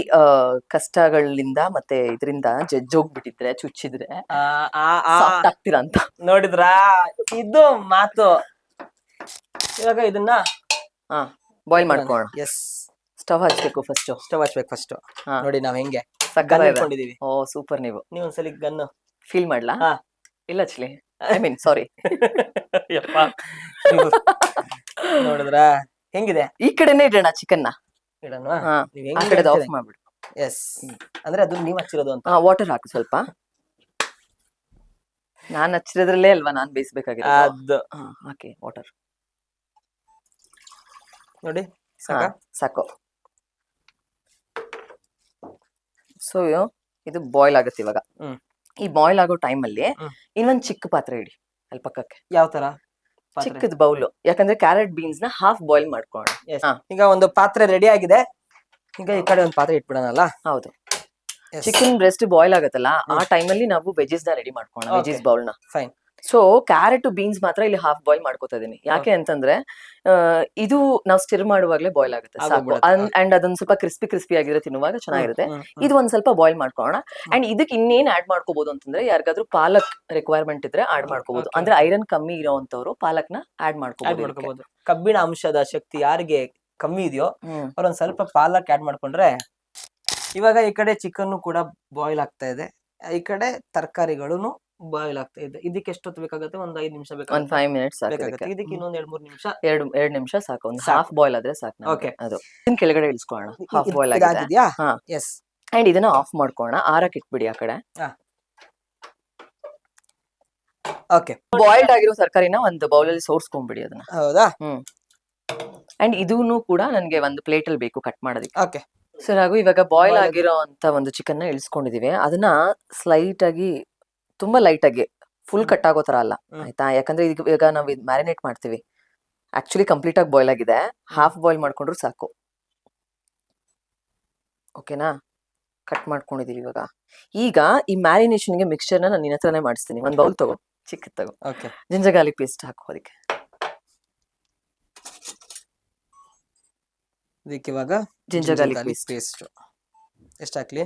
ಕಷ್ಟಗಳಿಂದ ಮತ್ತೆ ಇದರಿಂದ ಜಜ್ಜೋಗ್ಬಿಟ್ಟಿದ್ರೆ ಚುಚ್ಚಿದ್ರೆ ಸಾಫ್ಟ್ ಆಗ್ತೀರಾ ಅಂತ. ನೋಡಿದ್ರಾ, ಇದು ಮಾತು. ಇವಾಗ ಇದನ್ನ ಬಾಯ್ಲ್ ಮಾಡ್ಕೋಣ. ಎಸ್, ಸ್ಟವ್ ಹಚ್ಬೇಕು ಫಸ್ಟ್. ಸ್ಟವ್ ಹಚ್ಬೇಕು ಫಸ್ಟ್. ನೋಡಿ ನಾವ್ ಹೆಂಗೆ ಸಕ್ಕತ್ತಿದ್ದೀವಿ. ಓ ಸೂಪರ್. ನೀವು ಒಂದ್ಸಲಿ ಗನ್ ಫೀಲ್ ಮಾಡ್ಲಾ? ಇಲ್ಲ ಆಕ್ಚುಲಿ, ಐ ಮೀನ್ ಸಾರಿ. ನೋಡಿದ್ರ ಹೆಂಗಿದೆ? ಈ ಕಡೆನೇ ಇಡೋಣ ಚಿಕನ್ ನ. ಇಡೋಣ, ಆ ಕಡೆ ಆಫ್ ಮಾಡ್ಬಿಡು. ಎಸ್, ಅಂದ್ರೆ ಅದು ನೀವ್ ಹಚ್ಚಿರೋದು ಅಂತ. ವಾಟರ್ ಹಾಕು ಸ್ವಲ್ಪ. ನಾನ್ ಹಚ್ಚಿರೋದ್ರಲ್ಲೇ ಅಲ್ವಾ ನಾನ್ ಬೇಯಿಸ್ಬೇಕಾಗಿದೆ. ಅದು ಹಾಕಿ ವಾಟರ್. ನೋಡಿ ಸಾಕು. ಸೊ ಇದು ಬಾಯ್ಲ್ ಆಗುತ್ತೆ ಇವಾಗ. ಈ ಬಾಯ್ಲ್ ಆಗೋ ಟೈಮ್ ಅಲ್ಲಿ ಇನ್ನೊಂದ್ ಚಿಕ್ಕ ಪಾತ್ರೆ ಇಡಿ ಅಲ್ಲಿ ಪಕ್ಕಕ್ಕೆ. ಯಾವ ತರ? ಚಿಕ್ಕದ್ ಬೌಲ್, ಯಾಕಂದ್ರೆ ಕ್ಯಾರೆಟ್ ಬೀನ್ಸ್ ನ ಹಾಫ್ ಬಾಯ್ಲ್ ಮಾಡ್ಕೊಳ್ಳೋಣ. ಈಗ ಒಂದು ಪಾತ್ರೆ ರೆಡಿ ಆಗಿದೆ. ಈಗ ಈ ಕಡೆ ಒಂದು ಪಾತ್ರೆ ಇಟ್ಬಿಡೋಣಲ್ಲ. ಹೌದು, ಚಿಕನ್ ಬ್ರೆಸ್ಟ್ ಬಾಯ್ಲ್ ಆಗತ್ತಲ್ಲ, ಆ ಟೈಮ್ ಅಲ್ಲಿ ನಾವು ವೆಜಸ್ ನ ರೆಡಿ ಮಾಡ್ಕೊಳ್ಳೋಣ. ವೆಜಸ್ ಬೌಲ್ ನ. ಫೈನ್. ಸೊ ಕ್ಯಾರೆಟ್ ಬೀನ್ಸ್ ಮಾತ್ರ ಇಲ್ಲಿ ಹಾಫ್ ಬಾಯ್ಲ್ ಮಾಡ್ಕೋತಾ ಇದೀನಿ. ಯಾಕೆ ಅಂತಂದ್ರೆ ಇದು ನಾವು ಸ್ಟಿರ್ ಮಾಡುವಾಗ್ಲೇ ಬಾಯ್ಲ್ ಆಗುತ್ತೆ ಸಾಕು. ಅಂಡ್ ಅದೊಂದ್ ಸ್ವಲ್ಪ ಕ್ರಿಸ್ಪಿ ಆಗಿರೋ ತಿನ್ನುವಾಗ ಚೆನ್ನಾಗಿರುತ್ತೆ. ಇದು ಒಂದ್ ಸ್ವಲ್ಪ ಬಾಯ್ಲ್ ಮಾಡ್ಕೊಳ್ಳೋಣ. ಅಂಡ್ ಇದಕ್ಕೆ ಇನ್ನೇನ್ ಆಡ್ ಮಾಡ್ಕೋಬಹುದು ಅಂತಂದ್ರೆ, ಯಾರಿಗಾದ್ರೂ ಪಾಲಕ್ ರಿಕ್ವೈರ್ಮೆಂಟ್ ಇದ್ರೆ ಆಡ್ ಮಾಡ್ಕೋಬಹುದು. ಅಂದ್ರೆ ಐರನ್ ಕಮ್ಮಿ ಇರೋಂತವ್ರು ಪಾಲಕ್ ನ ಆಡ್ ಮಾಡ್ಕೋಬಹುದು. ಕಬ್ಬಿಣ ಅಂಶದ ಶಕ್ತಿ ಯಾರಿಗೆ ಕಮ್ಮಿ ಇದೆಯೋ ಅವ್ರೊಂದ್ ಸ್ವಲ್ಪ ಪಾಲಕ್ ಆಡ್ ಮಾಡ್ಕೊಂಡ್ರೆ. ಇವಾಗ ಈ ಕಡೆ ಚಿಕನ್ ಕೂಡ ಬಾಯ್ಲ್ ಆಗ್ತಾ ಇದೆ, ಈ ಕಡೆ ತರಕಾರಿಗಳು ಬಾಯ್ಲ್ ಆಗ್ತಾ ಇದೆ. ಇದಕ್ಕೆ ಎಷ್ಟೊತ್ತು ಬೇಕಾಗುತ್ತೆ? ಒಂದ್ 5 ನಿಮಿಷ ಬೇಕಾಗುತ್ತೆ. ಒಂದ್ 5 ಮಿನಿಟ್ಸ್ ಬೇಕಾಗುತ್ತೆ. ಇದಕ್ಕೆ ಇನ್ನೊಂದ್ 2-3 ನಿಮಿಷ. 2 ನಿಮಿಷ ಸಾಕು. ಒಂದು ಹಾಫ್ ಬಾಯ್ಲ್ ಆದ್ರೆ ಸಾಕು. ಓಕೆ, ಅದು ಕೆಳಗಡೆ ಇಳಿಸ್ಕೊಳ್ಳೋಣ. ಹಾಫ್ ಬಾಯ್ಲ್ ಆಗಿದೆಯಾ? ಎಸ್. ಅಂಡ್ ಇದನ್ನ ಆಫ್ ಮಾಡ್ಕೊಳ್ಳೋಣ. ಆರಕ್ಕೆ ಇಟ್ಬಿಡಿ ಆ ಕಡೆ. ಓಕೆ, ಬಾಯ್ಲ್ಡ್ ಆಗಿರೋ ತರಕಾರಿನ ಒಂದು ಬೌಲ್ ಅಲ್ಲಿ ಸೋರ್ಸ್ಕೊಂಡ್ಬಿಡಿ ಅದನ್ನ. ಹೌದಾ? ಅಂಡ್ ಇದೂನು ಕೂಡ ನನ್ಗೆ ಒಂದು ಪ್ಲೇಟ್ ಅಲ್ಲಿ ಬೇಕು ಕಟ್ ಮಾಡೋದಕ್ಕೆ. ಓಕೆ ಸರ್, ಹಾಗೂ ಇವಾಗ ಬಾಯ್ಲ್ ಆಗಿರೋ ಅಂತ ಒಂದು ಚಿಕನ್ ನ ಇಳಿಸ್ಕೊಂಡಿದೀವಿ. ಅದನ್ನ ಸ್ಲೈಟ್ ಆಗಿ, ತುಂಬಾ ಲೈಟ್ ಆಗಿ, ಫುಲ್ ಕಟ್ ಆಗೋ ತರ ಅಲ್ಲ, ಆಯ್ತಾ? ಯಾಕಂದ್ರೆ ಈಗ ನಾವು ಮ್ಯಾರಿನೇಟ್ ಮಾಡ್ತೀವಿ. ಆಕ್ಚುಲಿ ಕಂಪ್ಲೀಟ್ ಆಗಿ ಬಾಯ್ಲ್ ಆಗಿದೆ, ಹಾಫ್ ಬಾಯ್ಲ್ ಮಾಡ್ಕೊಂಡ್ರು ಸಾಕು. ಓಕೆನಾ? ಕಟ್ ಮಾಡ್ಕೊಂಡಿದೀವಿ. ಇವಾಗ ಈಗ ಈ ಮ್ಯಾರಿನೇಷನ್ಗೆ ಮಿಕ್ಸ್ಚರ್ ನಾನು ನಿನ್ನ ಹತ್ರನೇ ಮಾಡಿಸ್ತೀನಿ. ಒಂದ್ ಬೌಲ್ ತಗೋ, ಚಿಕ್ಕದ್ ತಗೋ. ಜಿಂಜರ್ ಗಾರ್ಲಿಕ್ ಪೇಸ್ಟ್ ಹಾಕೋ ಅದಕ್ಕೆ. ಇದಕ್ಕೆ ಇವಾಗ ಜಿಂಜರ್ ಗಾರ್ಲಿಕ್ ಪೇಸ್ಟ್ ಎಷ್ಟು ಹಾಕ್ಲಿ?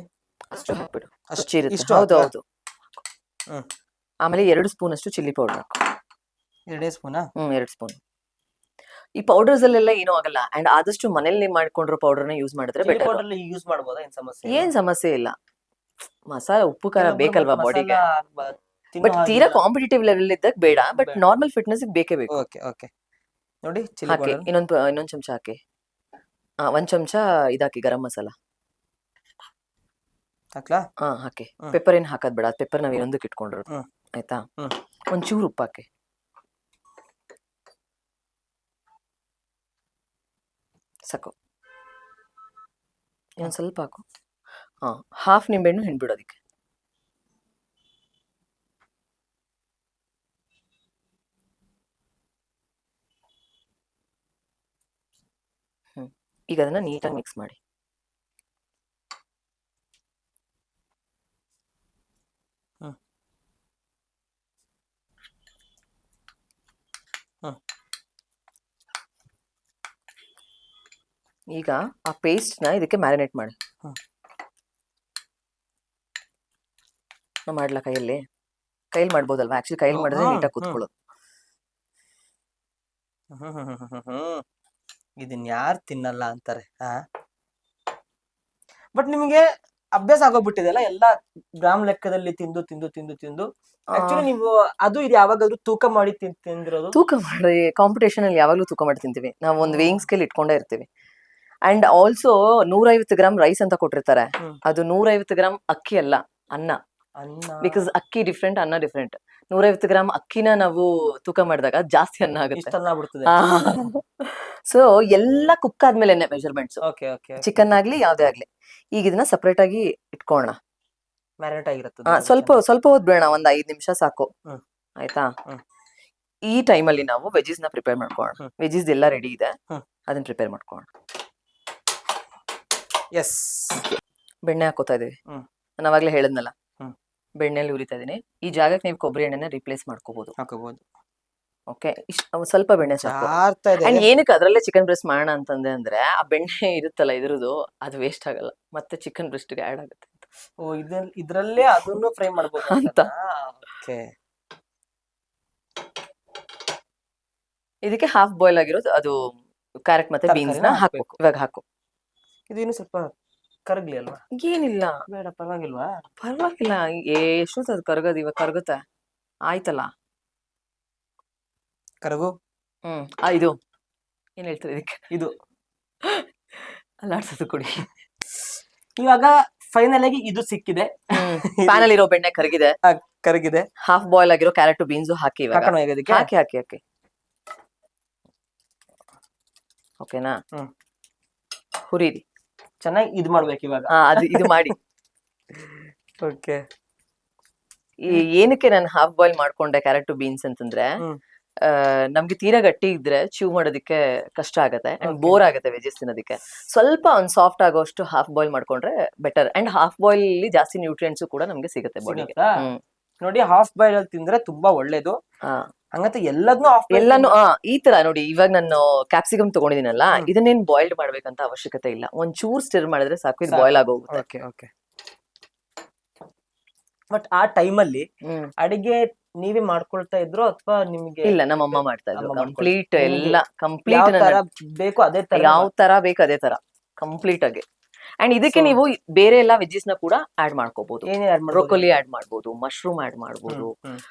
ಅಷ್ಟು ಹಾಕ್ಬಿಡು. ಹೌದು ಹೌದು. ಆಮೇಲೆ 2 ಸ್ಪೂನ್ ಅಷ್ಟು ಚಿಲ್ಲಿ ಪೌಡರ್ ಹಾಕು. 2 ಸ್ಪೂನಾ? 2 ಸ್ಪೂನ್. ಈ ಪೌಡರ್ಸ್ ಅಲ್ಲೆಲ್ಲ ಏನೂ ಆಗಲ್ಲ. ಅಂಡ್ ಆದಷ್ಟು ಮನೇಲಿ ಮಾಡ್ಕೊಂಡಿರೋ ಪೌಡರ್ ನ ಯೂಸ್ ಮಾಡಿದ್ರೆ ಬೆಟರ್. ಪೌಡರ್ ಯೂಸ್ ಮಾಡಬಹುದಾ? ಏನ್ ಸಮಸ್ಯೆ ಇಲ್ಲ. ಮಸಾಲೆ ಉಪ್ಪು ಖಾರ ಬೇಕಲ್ವಾ ಬಾಡಿಗೆ. ಬಟ್ ತೀರಾ ಕಾಂಪಿಟೇಟಿವ್ ಲೆವೆಲ್ ಇದ್ದಾಗ ಬೇಡ, ಬಟ್ ನಾರ್ಮಲ್ ಫಿಟ್ನೆಸ್ ಬೇಕೇ ಬೇಕು. Okay okay. ನೋಡಿ ಹಾಕಿ, ಇನ್ನೊಂದ್ ಚಮಚ ಹಾಕಿ. 1 ಚಮಚ ಇದಾಕಿ ಗರಂ ಮಸಾಲ ಹಾಕ್ಲಾ? ಹಾಕಿ. ಪೆಪ್ಪರ್ ಏನ್ ಹಾಕದ್ ಬೇಡ, ಪೆಪ್ಪರ್ ನಾವ್ ಇನ್ನೊಂದಕ್ಕೆ ಇಟ್ಕೊಂಡಿರೋದು, ಆಯ್ತಾ? ಒಂಚೂರು ಉಪ್ಪು ಹಾಕಿ. ಸಾಕು. ಇನ್ನೊಂದ್ ಸ್ವಲ್ಪ ಹಾಕು. ಹಾಫ್ ನಿಂಬೆಹಣ್ಣು ಹಿಂಡ್ಬಿಡು ಅದಕ್ಕೆ. ಈಗ ಅದನ್ನ ನೀಟಾಗಿ ಮಿಕ್ಸ್ ಮಾಡಿ. ಈಗ ಆ ಪೇಸ್ಟ್ ನ ಇದಕ್ಕೆ ಮ್ಯಾರಿನೇಟ್ ಮಾಡಿ. ಮಾಡ್ಲಾ? ಕೈಯಲ್ಲಿ ಮಾಡ್ಬೋದಲ್ವಾ? ಆಕ್ಚುಲಿ ಕೈಯಲ್ಲಿ ಮಾಡಿದ್ರೆ ನೀಟಾಗಿ ಕೂತ್ಕೊಳ್ಳೋದು. ಇದನ್ ಯಾರು ತಿನ್ನಲ್ಲ ಅಂತಾರೆ. ಬಟ್ ನಿಮ್ಗೆ ಅಭ್ಯಾಸ ಆಗೋಗ್ಬಿಟ್ಟಿದೆಲ್ಲ, ಎಲ್ಲಾ ಗ್ರಾಮ್ ಲೆಕ್ಕದಲ್ಲಿ ತಿಂದು ತಿಂದು ತಿಂದು ತಿಂದು. ಆಕ್ಚುಲಿ ನೀವು ಅದು ಇದು ಯಾವಾಗಾದ್ರೂ ತೂಕ ಮಾಡಿ ತಿಂದಿರೋದು? ತೂಕ ಮಾಡಿ ಕಾಂಪಿಟೇಷನ್ ಅಲ್ಲಿ ಯಾವಾಗ್ಲೂ ತೂಕ ಮಾಡಿ ತಿಂತೀವಿ ನಾವು. ಒಂದು ವೇಯಿಂಗ್ ಸ್ಕೇಲ್ ಇಟ್ಕೊಂಡೇ ಇರ್ತೀವಿ. ಅಂಡ್ ಆಲ್ಸೋ 150 ಗ್ರಾಮ್ ರೈಸ್ ಅಂತ ಕೊಟ್ಟಿರ್ತಾರೆ. ಅದು 150 ಗ್ರಾಮ್ ಅಕ್ಕಿ ಅಲ್ಲ, ಅನ್ನ. ಅನ್ನ ಬಿಕಾಸ್ ಅಕ್ಕಿ ಡಿಫ್ರೆಂಟ್, ಅನ್ನ ಡಿಫ್ರೆಂಟ್. 150 ಗ್ರಾಮ್ ಅಕ್ಕಿನ ನಾವು ತೂಕ ಮಾಡಿದಾಗ ಜಾಸ್ತಿ ಅನ್ನ ಆಗುತ್ತೆ. ಇಷ್ಟನ್ನ ಆಗ್ಬಿಡ್ತದೆ. ಸೊ ಎಲ್ಲ ಕುಕ್ ಆದ್ಮೇಲೆ ಮೆಜರ್ಮೆಂಟ್ಸ್, ಓಕೆ ಓಕೆ. ಚಿಕನ್ ಆಗ್ಲಿ ಯಾವ್ದೇ ಆಗ್ಲಿ. ಈಗ ಇದನ್ನ ಸಪರೇಟ್ ಆಗಿ ಇಟ್ಕೊಳ್ಳೋಣ. ಮ್ಯಾರಿನೇಟ್ ಆಗಿರುತ್ತೆ. ಸ್ವಲ್ಪ ಹೊತ್ತು ಬೇಡ, ಒಂದ್ 5 ನಿಮಿಷ ಸಾಕು. ಆಯ್ತಾ? ಈ ಟೈಮಲ್ಲಿ ನಾವು ವೆಜಿಸ್ ನ ಪ್ರಿಪೇರ್ ಮಾಡ್ಕೊಳ್ಳೋಣ. ವೆಜಿಸ್ ಎಲ್ಲ ರೆಡಿ ಇದೆ, ಅದನ್ನ ಪ್ರಿಪೇರ್ ಮಾಡ್ಕೊಳ್ಳೋಣ. ಎಸ್. ಬೆಣ್ಣೆ ಹಾಕೋತಾ ಇದೀವಿ. ನಾನು ಅವಾಗ್ಲೇ ಹೇಳಿದ್ನಲ್ಲ, ಬೆಣ್ಣೆಲಿ ಉರಿತಾ ಇದೀನಿ. ಈ ಜಾಗಕ್ಕೆ ನೀವು ಕೊಬ್ಬರಿ ಎಣ್ಣೆನ ರಿಪ್ಲೇಸ್ ಮಾಡ್ಕೋಬಹುದು. ಓಕೆ, ಸ್ವಲ್ಪ ಬೆಣ್ಣೆ ಸಾಕು. ಅಂಡ್ ಏನಕ್ಕೆ ಅದ್ರಲ್ಲೇ ಚಿಕನ್ ಬ್ರೆಸ್ಟ್ ಮಾಡೋಣ ಅಂತಂದೆ ಅಂದ್ರೆ, ಆ ಬೆಣ್ಣೆ ಇರುತ್ತಲ್ಲ ಇದ್ರದ್ದು, ಅದು ವೇಸ್ಟ್ ಆಗಲ್ಲ, ಮತ್ತೆ ಚಿಕನ್ ಬ್ರೆಸ್ಟ್ ಗೆ ಆಡ್ ಆಗುತ್ತೆ. ಓ, ಇದ್ರಲ್ಲೇ ಅದನ್ನು ಫ್ರೈ ಮಾಡ್ಬೋದು ಅಂತ. ಓಕೆ. ಇದಕ್ಕೆ ಹಾಫ್ ಬಾಯ್ಲ್ ಆಗಿರೋದು ಅದು ಕ್ಯಾರೆಟ್ ಮತ್ತೆ ಬೀನ್ಸ್ ನ ಹಾಕ್ಬೇಕು. ಇವಾಗ ಹಾಕು. ಇದು ಇನ್ನು ಸ್ವಲ್ಪ ಕರಗ್ಲಿ ಅಲ್ವಾ? ಏನಿಲ್ಲ, ಬೇಡ, ಪರವಾಗಿಲ್ವಾ? ಪರವಾಗಿಲ್ಲ. ಎಷ್ಟೊತ್ತು ಅದು ಕರಗೋದು, ಇವಾಗ ಕರಗುತ್ತೆ. ಆಯ್ತಲ್ಲ, ಕರಗು. ಇದು ಏನ್ ಹೇಳ್ತಾರೆ ಇದಕ್ಕೆ, ಇದು ಅಲ್ಲಾಡ್ಸೋದು ಕೊಡಿ. ಇವಾಗ ಫೈನಲ್ ಆಗಿ ಇದು ಸಿಕ್ಕಿದೆ. ಪ್ಯಾನ್ ಇರೋ ಬೆಣ್ಣೆ ಕರಗಿದೆ. ಹಾಫ್ ಬಾಯ್ಲ್ ಆಗಿರೋ ಕ್ಯಾರೆಟ್ ಬೀನ್ಸ್ ಹಾಕಿ. ಇವಾಗ ಹಾಕಿ. ಓಕೆನಾ? ಹುರಿರಿ ಚೆನ್ನಾಗಿ. ಇದು ಮಾಡ್ಬೇಕು ಇವಾಗ. ಇದು ಮಾಡಿ. ಓಕೆ. ಏನಕ್ಕೆ ನಾನು ಹಾಫ್ ಬಾಯ್ಲ್ ಮಾಡ್ಕೊಂಡೆ ಕ್ಯಾರೆಟ್ ಬೀನ್ಸ್ ಅಂತಂದ್ರೆ, ನಮ್ಗೆ ತೀರಾ ಗಟ್ಟಿ ಇದ್ರೆ ಚೂ ಮಾಡೋದಕ್ಕೆ ಕಷ್ಟ ಆಗತ್ತೆ ಅಂಡ್ ಬೋರ್ ಆಗತ್ತೆ ವೆಜಿಸ್ ತಿನ್ನೋದಕ್ಕೆ. ಸ್ವಲ್ಪ ಒಂದ್ ಸಾಫ್ಟ್ ಆಗೋಷ್ಟು ಹಾಫ್ ಬಾಯ್ಲ್ ಮಾಡ್ಕೊಂಡ್ರೆ ಬೆಟರ್. ಅಂಡ್ ಹಾಫ್ ಬಾಯ್ಲ್ ಅಲ್ಲಿ ಜಾಸ್ತಿ ನ್ಯೂಟ್ರಿಯೆಂಟ್ಸ್ ಕೂಡ ನಮ್ಗೆ ಸಿಗುತ್ತೆ ಬಾಡಿಗೆ. ನೋಡಿ, ಹಾಫ್ ಬಾಯ್ಲ್ ಅಲ್ಲಿ ತಿಂದ್ರೆ ತುಂಬಾ ಒಳ್ಳೇದು. ಹಂಗಂತ ಎಲ್ಲಾನು ಈ ತರ ನೋಡಿ. ಇವಾಗ ನಾನು ಕ್ಯಾಪ್ಸಿಕಮ್ ತಗೊಂಡಿದ್ದೀನಲ್ಲ, ಇದನ್ನೇನ್ ಬಾಯ್ಲ್ಡ್ ಮಾಡ್ಬೇಕಂತ ಅವಶ್ಯಕತೆ ಇಲ್ಲ. ಒಂದ್ ಚೂರ್ ಸ್ಟಿರ್ ಮಾಡಿದ್ರೆ ಸಾಕು, ಇದು ಬಾಯ್ಲ್ ಆಗೋಗುತ್ತೆ. ಓಕೆ. ಬಟ್ ಆ ಟೈಮಲ್ಲಿ ಅಡಿಗೆ ನೀವೇ ಮಾಡ್ಕೊಳ್ತಾ ಇದ್ರು ಅಥವಾ ನಿಮ್ಗೆ? ಇಲ್ಲ, ನಮ್ಮಮ್ಮ ಮಾಡ್ತಾ ಇದ್ರು. ಕಂಪ್ಲೀಟ್ ಎಲ್ಲ ಕಂಪ್ಲೀಟ್ ಬೇಕು ಅದೇ ತರ, ಯಾವ ತರ ಬೇಕು ಅದೇ ತರ ಕಂಪ್ಲೀಟ್ ಆಗಿ. ಅಂಡ್ ಇದಕ್ಕೆ ನೀವು ಬೇರೆ ಎಲ್ಲಾ ವೆಜಿಸ್ ನ ಕೂಡ ಆಡ್ ಮಾಡ್ಕೋಬಹುದು. ಬ್ರೋಕೊಲಿ ಆಡ್ ಮಾಡ್ಬೋದು, ಮಶ್ರೂಮ್ ಆಡ್ ಮಾಡ್ಬೋದು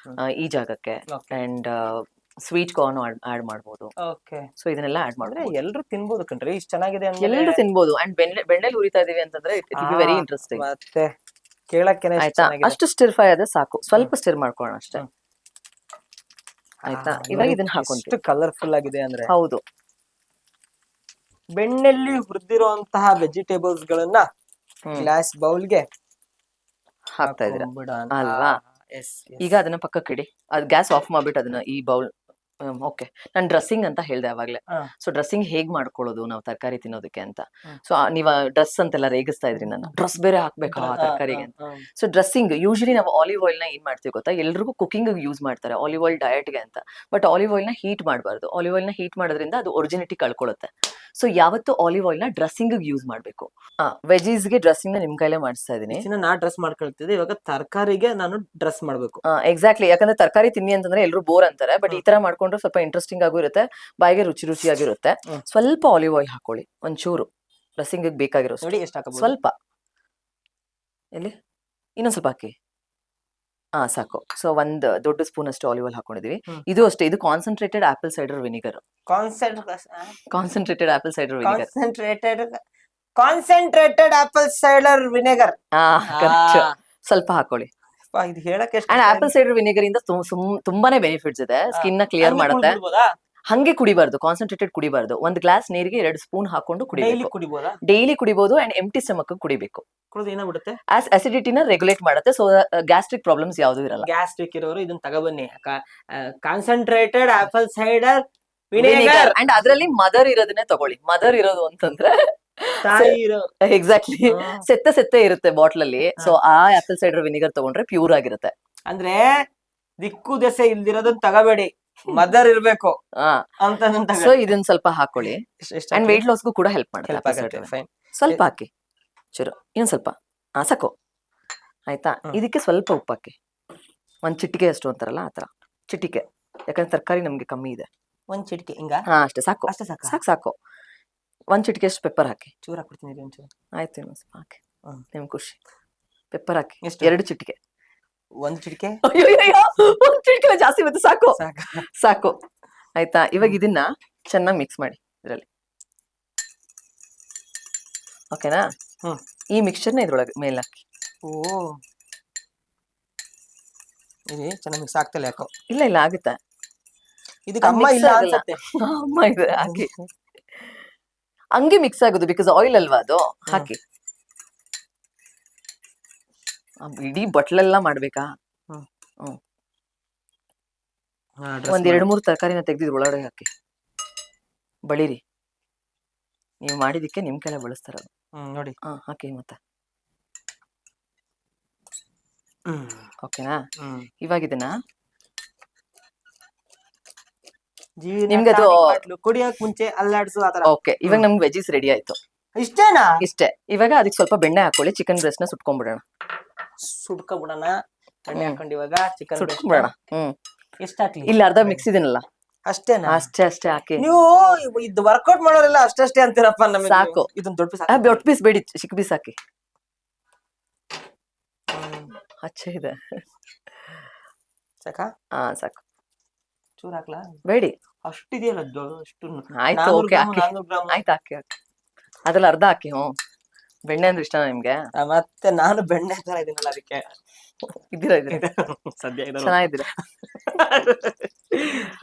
ಈ ಜಾಗಕ್ಕೆ. ಅಂಡ್ ಸ್ವೀಟ್ ಕಾರ್ನ್ ಆಡ್ ಮಾಡ್ಬೋದು. ಸೊ ಇದನ್ನೆಲ್ಲ ಆಡ್ ಮಾಡಿದ್ರೆ ಎಲ್ಲರೂ ತಿನ್ಬೋದು ಕಣ್ರಿ. ಇಷ್ಟು ಚೆನ್ನಾಗಿದೆ, ಎಲ್ಲರೂ ತಿನ್ಬೋದು. ಅಂಡ್ ಬೆಣ್ಣೆಲಿ ಉರಿತಾ ಇದೀವಿ ಅಂತಂದ್ರೆ it will be very interesting. ಮತ್ತೆ ಕೇಳಕ್ಕೆ ಆಯ್ತಾ? ಅಷ್ಟು ಸ್ಟಿರ್ ಫ್ರೈ ಆದ್ರೆ ಸಾಕು, ಸ್ವಲ್ಪ ಸ್ಟಿರ್ ಮಾಡ್ಕೊಳ್ಳೋಣ ಅಷ್ಟೇ. ಆಯ್ತಾ? ಇವಾಗ ಇದನ್ನ ಹಾಕೊಂಡು ಕಲರ್ಫುಲ್ ಆಗಿದೆ ಅಂದ್ರೆ. ಹೌದು, ಬೆಣ್ಣೆಲ್ಲಿ ಹುರಿದಿರುವಂತಹ ವೆಜಿಟೇಬಲ್ಸ್ ಗಳನ್ನ ಗ್ಲಾಸ್ ಬೌಲ್ಗೆ ಹಾಕ್ತಾ ಇದೀರ ಅಲ್ವಾ? ಈಗ ಅದನ್ನ ಪಕ್ಕಕ್ಕಿಡಿ. ಅದ್ ಗ್ಯಾಸ್ ಆಫ್ ಮಾಡ್ಬಿಟ್ಟು ಅದನ್ನ ಈ ಬೌಲ್. ಓಕೆ, ನಾನು ಡ್ರೆಸ್ಸಿಂಗ್ ಅಂತ ಹೇಳ್ದೆ ಅವಾಗ್ಲೇ. ಸೊ ಡ್ರೆಸ್ಸಿಂಗ್ ಹೇಗ್ ಮಾಡ್ಕೊಳ್ಳೋದು ನಾವು ತರಕಾರಿ ತಿನ್ನೋದಕ್ಕೆ ಅಂತ. ಸೊ ನೀವ್ ಡ್ರೆಸ್ ಅಂತೆಲ್ಲ ರೇಗಿಸ್ತಾ ಇದ್ರಿ ನನ್ನ, ಡ್ರೆಸ್ ಬೇರೆ ಹಾಕ್ಬೇಕಾ ತರಕಾರಿಗೆ ಅಂತ. ಸೊ ಡ್ರೆಸ್ಸಿಂಗ್ ಯೂಶಲಿ ನಾವು ಆಲಿವ್ ಆಯಿಲ್ ನ ಏನ್ ಮಾಡ್ತೀವಿ ಗೊತ್ತಾ, ಎಲ್ರಿಗೂ ಕುಕಿಂಗ್ ಯೂಸ್ ಮಾಡ್ತಾರೆ ಆಲಿವ್ ಆಯಿಲ್ ಡಯಟ್ಗೆ ಅಂತ. ಬಟ್ ಆಲಿವ್ ಆಯಿಲ್ ನ ಹೀಟ್ ಮಾಡಬಾರ್ದು. ಆಲಿವ್ ಆಯಿಲ್ ನ ಹೀಟ್ ಮಾಡೋದ್ರಿಂದ ಅದು ಒರಿಜಿನಿಟಿ ಕಳ್ಕೊಳ್ಳುತ್ತೆ. ಸೊ ಯಾವತ್ತು ಆಲಿವ್ ಆಯಿಲ್ ನ ಡ್ರೆಸ್ಸಿಂಗ್ ಯೂಸ್ ಮಾಡ್ಬೇಕು. ವೆಜೀಸ್ ಗೆ ಡ್ರೆಸ್ಸಿಂಗ್ ನ ನಿಮ್ ಕೈಲೇ ಮಾಡಿಸ್ತಾ ಇದೀನಿ. ನಾ ಡ್ರೆಸ್ ಮಾಡ್ಕೊಳ್ತಿದ್ದೆ, ಇವಾಗ ತರಕಾರಿಗೆ ನಾನು ಡ್ರೆಸ್ ಮಾಡ್ಬೇಕು. ಎಕ್ಸಾಕ್ಟ್ಲಿ. ಯಾಕಂದ್ರೆ ತರಕಾರಿ ತಿನ್ನಿ ಅಂತಂದ್ರೆ ಎಲ್ಲರೂ ಬೋರ್ ಅಂತಾರೆ. ಬಟ್ ಈ ತರ ಮಾಡ್ಕೊಂಡ್ರೆ ಸ್ವಲ್ಪ ಇಂಟ್ರೆಸ್ಟಿಂಗ್ ಆಗು ಇರುತ್ತೆ, ಬಾಯಿಗೆ ರುಚಿಯಾಗಿರುತ್ತೆ. ಸ್ವಲ್ಪ ಆಲಿವ್ ಆಯಿಲ್ ಹಾಕೊಳ್ಳಿ, ಒಂಚೂರು ಡ್ರೆಸ್ಸಿಂಗ್ ಬೇಕಾಗಿರೋ ಸ್ವಲ್ಪ. ಎಲ್ಲಿ ಇನ್ನೊಂದ್ ಸ್ವಲ್ಪ ಹಾಕಿ. ಸಾಕು. ಸೊ ಒಂದ್ ದೊಡ್ಡ ಸ್ಪೂನ್ ಅಷ್ಟು ಆಲಿವ್ ಆಯಿಲ್ ಹಾಕೊಂಡಿದೀವಿ. ಇದು ಅಷ್ಟೇ, ಇದು concentrated apple cider vinegar. Concentrated apple cider vinegar. Concentrated apple cider vinegar. ಸ್ವಲ್ಪ ಹಾಕೊಳ್ಳಿ. ಇದು ಹೇಳಕ್ಕೆ ಆಪಲ್ ಸೈಡರ್ ವಿನೆಗರ್ ಇಂದ ತುಂಬಾನೇ ಬೆನಿಫಿಟ್ಸ್ ಇದೆ. ಸ್ಕಿನ್ ನ ಕ್ಲಿಯರ್ ಮಾಡುತ್ತೆ. ಹಂಗೆ ಕುಡಿಬಾರ್ದು, ಕಾನ್ಸಂಟ್ರೇಟೆಡ್ ಕುಡಿಬಾರ್ದು. ಒಂದ್ ಗ್ಲಾಸ್ ನೀರಿಗೆ 2 ಸ್ಪೂನ್ ಹಾಕೊಂಡು ಕುಡಿಬೇಕು. ಡೈಲಿ ಕುಡಿಬಹುದು. ಅಂಡ್ ಎಂಟಿ ಸ್ಟಮಕ್ ಕುಡಿಬೇಕು. ಏನಾಗ್ಬಿಡುತ್ತೆ, ಅಸಿಡಿಟಿನ ರೆಗ್ಯುಲೇಟ್ ಮಾಡುತ್ತೆ. ಸೊ ಗ್ಯಾಸ್ಟ್ರಿಕ್ ಪ್ರಾಬ್ಲಮ್ಸ್ ಯಾವ್ದು ಇರಲ್ಲ. ಗ್ಯಾಸ್ಟ್ರಿಕ್ ಇರೋರು ಇದನ್ನ ತಗೊಬನ್ನಿ. Concentrated apple cider vinegar. And ಅದ್ರಲ್ಲಿ ಮದರ್ ಇರೋದನ್ನೇ ತಗೊಳ್ಳಿ. ಮದರ್ ಇರೋದು ಅಂತಂದ್ರೆ ಎಕ್ಸಾಕ್ಟ್ಲಿ ಸೆತ್ತೆ ಇರುತ್ತೆ ಬಾಟ್ಲ್ ಅಲ್ಲಿ. ಸೊ ಆ ಆಪಲ್ ಸೈಡರ್ ವಿನಿಗರ್ ತಗೊಂಡ್ರೆ ಪ್ಯೂರ್ ಆಗಿರುತ್ತೆ. ಅಂದ್ರೆ ದಿಕ್ಕು ದೆಸೆ ಇಲ್ದಿರೋದನ್ನ ತಗೋಬೇಡಿ, ಮದರ್ ಇರ್ಬೇಕು ಅಂತ. ಸೊ ಇದನ್ನ ಸ್ವಲ್ಪ ಹಾಕೊಳ್ಳಿ. ಅಂಡ್ ವೇಟ್ ಲಾಸ್ಗೂ ಕೂಡ ಹೆಲ್ಪ್ ಮಾಡುತ್ತೆ. ಸ್ವಲ್ಪ ಹಾಕಿ, ಚೂರು ಇನ್ನೊಂದ್ ಸ್ವಲ್ಪ. ಸಾಕು. ಆಯ್ತಾ? ಇದಕ್ಕೆ ಸ್ವಲ್ಪ ಉಪ್ಪು ಹಾಕಿ, ಒಂದ್ ಚಿಟಿಕೆ ಅಷ್ಟು ಅಂತಾರಲ್ಲ ಆತರ ಚಿಟಿಕೆ. ಯಾಕಂದ್ರೆ ತರಕಾರಿ ನಮ್ಗೆ ಕಮ್ಮಿ ಇದೆ. ಒಂದ್ ಚಿಟಿಕೆ ಹಿಂಗ? ಅಷ್ಟೇ ಸಾಕು. ಸಾಕು. ಒಂದ್ ಚಿಟಿಕೆ ಅಷ್ಟು ಪೆಪ್ಪರ್ ಹಾಕಿ. ಚೂರ್ ಹಾಕ್ಬಿಡ್ತೀನಿ ಒಂಚೂರು. ಆಯ್ತು, ಇನ್ನೊಂದ್ ಸ್ವಲ್ಪ ಹಾಕಿ, ನಿಮ್ ಖುಷಿ. ಪೆಪ್ಪರ್ ಹಾಕಿ 2 ಚಿಟಿಕೆ. ಒಂದ್ ಚಿಟಿಕೆ? ಒಂದ್ ಚಿಟಿಕೆ ಜಾಸ್ತಿ ಮತ್ತೆ ಸಾಕು. ಆಯ್ತಾ? ಇವಾಗ ಇದನ್ನ ಚೆನ್ನಾಗಿ ಮಿಕ್ಸ್ ಮಾಡಿ ಇದ್ರಲ್ಲಿ. ಓಕೆನಾ? ಈ ಮಿಕ್ಸ್ಚರ್ನ ಇದ್ರೊಳಗೆ ಮೇಲೆ ಹಾಕಿ. ಇದು ಚೆನ್ನಾಗಿ ಮಿಕ್ಸ್ ಆಗ್ತಲ್ಲ ಯಾಕೋ. ಇಲ್ಲ ಇಲ್ಲ ಆಗುತ್ತೆ. ಇದಕ್ಕೆ ಅಮ್ಮ ಇಲ್ಲ ಅನ್ಸುತ್ತೆ. ಅಮ್ಮ ಇದೆ ಹಾಕಿ. ಹಂಗೆ ಮಿಕ್ಸ್ ಆಗುದು ಬಿಕಾಸ್ ಆಯಿಲ್ ಅಲ್ವಾ ಅದು. ಹಾಕಿ. ಇಡೀ ಬಟ್ಲೆಲ್ಲ ಮಾಡ್ಬೇಕಾ? ಹ್ಮ್. ಒಂದ್ 2-3 ತರಕಾರಿನ ತೆಗ್ದಿದ್ ಒಳಗಡೆ ಹಾಕಿ ಬಳಿರಿ. ನೀವು ಮಾಡಿದಿಕ್ಕೆ ನಿಮ್ ಕೈಲೇ ಬಳಸ್ತಾರ ನೋಡಿ. ಹಾಕಿ ಮತ್ತೆ. ಓಕೆನಾ? ಇವಾಗ ಇದನ್ನ ನಿಮ್ಗೆ ಅದು ಕುಡಿಯಕ್ ಮುಂಚೆ ಅಲ್ಲಾಡ್ಸು ಆತರ. ಓಕೆ, ಇವಾಗ ನಮ್ಗೆ ವೆಜಿಸ್ ರೆಡಿ ಆಯ್ತು. ಇಷ್ಟೇನಾ? ಇಷ್ಟೇ. ಇವಾಗ ಅದಕ್ಕೆ ಸ್ವಲ್ಪ ಬೆಣ್ಣೆ ಹಾಕೊಳ್ಳಿ. ಚಿಕನ್ ಬ್ರೆಸ್ಟ್ ನ ಸುಟ್ಕೊಂಡ್ಬಿಡೋಣ. ಸುಟ್ಕೊಂಡ್ಬಿಡೋಣ. ಬೆಣ್ಣೆ ಹಾಕೊಂಡು ಇವಾಗ ಚಿಕನ್ ಸುಟ್ಕೊಂಡ್ಬಿಡೋಣ. ಎಷ್ಟು ಹಾಕ್ಲಿ? ಇಲ್ಲ ಅರ್ಧ ಮಿಕ್ಸ್ ಇದನ್ನಲ್ಲ. ಅಷ್ಟೇನಾ? ಅಷ್ಟೇ ಹಾಕಿ. ನೀವು ಇದು ವರ್ಕೌಟ್ ಮಾಡೋರೆಲ್ಲ ಅಷ್ಟೇ ಅಂತೀರಪ್ಪ. ನಮಗೆ ಸಾಕು. ಇದನ್ನ ದೊಡ್ಡ ಪೀಸ್ ದೊಡ್ಡ ಪೀಸ್ ಬೇಡಿ, ಚಿಕ್ಕ ಪೀಸ್ ಹಾಕಿ. ಅಚ್ಚೆ ಇದೆ ಸಾಕಾ? ಸಾಕು. ಚೂರ್ ಹಾಕ್ಲಾ? ಬೇಡಿ, ಅಷ್ಟಿದೆಯಲ್ಲ ಅಷ್ಟು. ಆಯ್ತು, ಓಕೆ ಹಾಕಿ. ಆಯ್ತು ಹಾಕಿ. ಅದ್ರಲ್ಲಿ ಅರ್ಧ ಹಾಕಿ. ಬೆಣ್ಣೆ ಅಂದ್ರೆ ಇಷ್ಟ ನಿಮ್ಗೆ? ಮತ್ತೆ ನಾನು ಬೆಣ್ಣೆ ತರ ಇದೀನಲ್ಲ ಅದಕ್ಕೆ. ಇದ್ದೀರಾ ಸದ್ಯ ಚೆನ್ನಾಗಿದ್ದೀರಾ?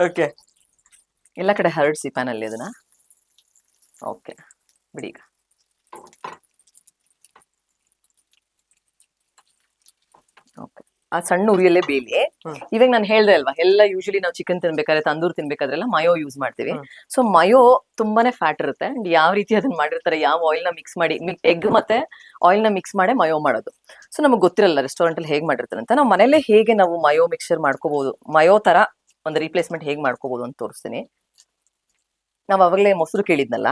ಓಕೆ, ಎಲ್ಲ ಕಡೆ ಹರಡ್ಸಿ ಪ್ಯಾನಲ್ಲಿ ಅದನ್ನ. ಓಕೆ ಬಿಡಿ. ಈಗ ಓಕೆ, ಆ ಸಣ್ಣ ಉರಿಯಲ್ಲೇ ಬೇಲಿ. ಇವಾಗ ನಾನು ಹೇಳ್ದೆ ಅಲ್ವಾ, ಎಲ್ಲ ಯೂಶಲಿ ನಾವು ಚಿಕನ್ ತಿನ್ಬೇಕಾದ್ರೆ, ತಂದೂರ್ ತಿನ್ಬೇಕಾದ್ರೆಲ್ಲ ಮಯೋ ಯೂಸ್ ಮಾಡ್ತೀವಿ. ಸೊ ಮಯೋ ತುಂಬಾನೇ ಫ್ಯಾಟ್ ಇರುತ್ತೆ. ಅಂಡ್ ಯಾವ ರೀತಿ ಅದನ್ನ ಮಾಡಿರ್ತಾರೆ, ಯಾವ ಆಯಿಲ್ ನ ಮಿಕ್ಸ್ ಮಾಡಿ, ಎಗ್ ಮತ್ತೆ ಆಯಿಲ್ ನ ಮಿಕ್ಸ್ ಮಾಡಿ ಮಯೋ ಮಾಡೋದು. ಸೊ ನಮಗೆ ಗೊತ್ತಿರಲ್ಲ ರೆಸ್ಟೋರೆಂಟ್ ಅಲ್ಲಿ ಹೇಗೆ ಮಾಡಿರ್ತಾರೆ ಅಂತ. ನಾವು ಮನೇಲೆ ಹೇಗೆ ನಾವು ಮಯೋ ಮಿಕ್ಸರ್ ಮಾಡ್ಕೋಬಹುದು, ಮಯೋ ತರ ಒಂದು ರೀಪ್ಲೇಸ್ಮೆಂಟ್ ಹೇಗೆ ಮಾಡ್ಕೋಬಹುದು ಅಂತ ತೋರಿಸ್ತೀನಿ. ನಾವ್ ಅವಾಗಲೇ ಮೊಸರು ಕೇಳಿದ್ನಲ್ಲ,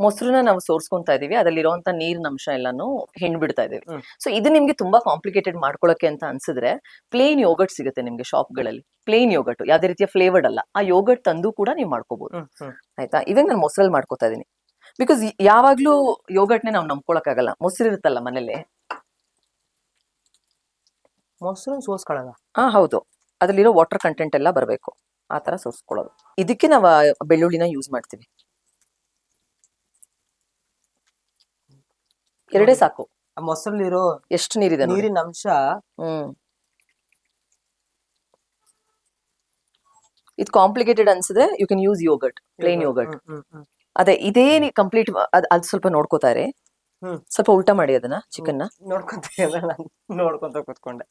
ಮೊಸರನ್ನ ನಾವು ಸೋರ್ಸ್ಕೊಂತಾ ಇದೀವಿ. ಅದ್ರಲ್ಲಿರುವಂತ ನೀರಿನ ಅಂಶ ಎಲ್ಲಾನು ಹಿಂಡ್ಬಿಡ್ತಾ ಇದೀವಿ. ಸೊ ಇದು ನಿಮ್ಗೆ ತುಂಬಾ ಕಾಂಪ್ಲಿಕೇಟೆಡ್ ಮಾಡ್ಕೊಳಕ್ಕೆ ಅಂತ ಅನ್ಸಿದ್ರೆ ಪ್ಲೇನ್ ಯೋಗರ್ಟ್ ಸಿಗುತ್ತೆ ನಿಮ್ಗೆ ಶಾಪ್ ಗಳಲ್ಲಿ. ಪ್ಲೇನ್ ಯೋಗರ್ಟ್, ಯಾವ್ದೇ ರೀತಿಯ ಫ್ಲೇವರ್ಡ್ ಅಲ್ಲ. ಆ ಯೋಗರ್ಟ್ ತಂದು ಕೂಡ ನೀವು ಮಾಡ್ಕೋಬಹುದು. ಆಯ್ತಾ? ಇವಾಗ ನಾನು ಮೊಸರಲ್ಲಿ ಮಾಡ್ಕೋತಾ ಇದೀನಿ. ಬಿಕಾಸ್ ಯಾವಾಗ್ಲೂ ಯೋಗರ್ಟ್ನೇ ನಾವು ನಂಬ್ಕೊಳಕ್ ಆಗಲ್ಲ. ಮೊಸರು ಇರುತ್ತಲ್ಲ ಮನೇಲಿ. ಮೊಸರು ಸೋಸ್ಕೊಳ್ಳಲ್ಲ? ಹೌದು, ಅದ್ರಲ್ಲಿರೋ ವಾಟರ್ ಕಂಟೆಂಟ್ ಎಲ್ಲ ಬರಬೇಕು. ಆ ತರ ಸೋಸ್ಕೊಳ್ಳೋದು. ಇದಕ್ಕೆ ನಾವು ಬೆಳ್ಳುಳ್ಳಿನ ಯೂಸ್ ಮಾಡ್ತೀವಿ. 2 ಸಾಕು. ಮೊಸರಲ್ಲಿರೋ ಎಷ್ಟು ನೀರಿದೆ ನೀರಿನ ಅಂಶ. ಇದು ಕಾಂಪ್ಲಿಕೇಟೆಡ್ ಅನ್ಸಿದ್ರೆ you can use yogurt, plain yogurt. ಅದೇ ಇದೇ ಕಂಪ್ಲೀಟ್. ಅದು ಸ್ವಲ್ಪ ನೋಡ್ಕೋತಾ ಇರಿ. ಸ್ವಲ್ಪ ಉಲ್ಟಾ ಮಾಡಿ ಅದನ್ನ, ಚಿಕನ್ ನ ನೋಡ್ಕೊಂತ ಕೂತ್ಕೊಂಡೆ.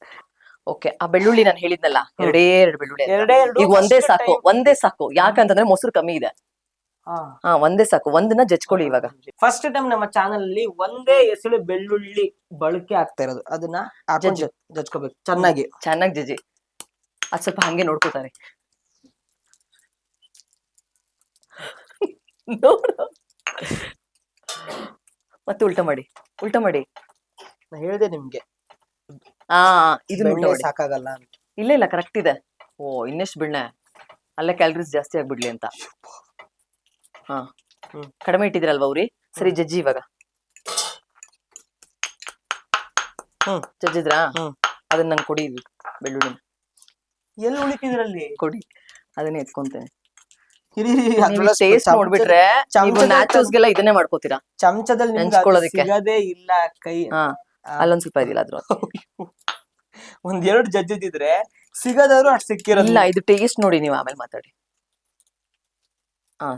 ಓಕೆ, ಆ ಬೆಳ್ಳುಳ್ಳಿ ನಾನು ಹೇಳಿದ್ನಲ್ಲ, 2 ಬೆಳ್ಳುಳ್ಳಿ. ಈಗ ಒಂದೇ ಸಾಕು. ಯಾಕಂತಂದ್ರೆ ಮೊಸರು ಕಮ್ಮಿ ಇದೆ. ಒಂದೇ ಸಾಕು. ಒಂದನ್ನ ಜಜ್ಕೊಳ್ಳಿ. ಇವಾಗ ಫಸ್ಟ್ ಟೈಮ್ ನಮ್ಮ ಚಾನಲ್ ಅಲ್ಲಿ ಒಂದೇ ಎಸಳು ಬೆಳ್ಳುಳ್ಳಿ ಬಳಕೆ ಆಗ್ತಾ ಇರೋದು. ಅದನ್ನ ಜಜ್ಕೋಬೇಕು ಚೆನ್ನಾಗಿ ಜಜ್ಜಿ. ಅದ್ ಸ್ವಲ್ಪ ಹಂಗೆ ನೋಡ್ಕೋತಾರೆ. ಮತ್ತೆ ಉಲ್ಟಾ ಮಾಡಿ. ನಾ ಹೇಳ್ದೆ ನಿಮ್ಗೆ, ಇದು ಸಾಕಾಗಲ್ಲ. ಇಲ್ಲ ಕರೆಕ್ಟ್ ಇದೆ. ಇನ್ನೆಷ್ಟು ಬಿಡ್ನೆ, ಅಲ್ಲೇ ಕ್ಯಾಲರೀಸ್ ಜಾಸ್ತಿ ಆಗ್ಬಿಡ್ಲಿ ಅಂತ. ಕಡಿಮೆ ಇಟ್ಟಿದ್ರಲ್ವಾ ಉರಿ? ಸರಿ, ಜಜ್ಜಿ ಇವಾಗ. ಜಜ್ಜಿದ್ರಾ? ಅದನ್ನ ನಂಗೆ ಕೊಡಿ. ಬೆಳ್ಳುಳ್ಳಿ ಎಲ್ಲಿ ಉಳಿತಿದ್ರಲ್ಲಿ ಕೊಡಿ. ಅದನ್ನೇ ಎತ್ಕೊಂತೇನೆ. ಟೇಸ್ಟ್ ನೋಡ್ಬಿಟ್ರೆ ನ್ಯಾಚುರಲ್ಸ್ಗೆಲ್ಲ ಇದನ್ನೇ ಮಾಡ್ಕೋತೀರಾ. ಚಮಚದಲ್ಲಿ ನೆಂಚ್ಕೊಳ್ಳೋದಕ್ಕೆ ಸಿಗದೇ ಇಲ್ಲ ಕೈ. ಅಲ್ಲೊಂದ್ ಸ್ವಲ್ಪ ಇದಿಲ್ಲ ಅದ್ರ. 1-2 ಜಜ್ಜಿದ್ರೆ ಸಿಗದವ್ರು ಅಷ್ಟು ಸಿಕ್ಕಿರಲ್ಲ. ಇದು ಟೇಸ್ಟ್ ನೋಡಿ, ನೀವು ಆಮೇಲೆ ಮಾತಾಡಿ.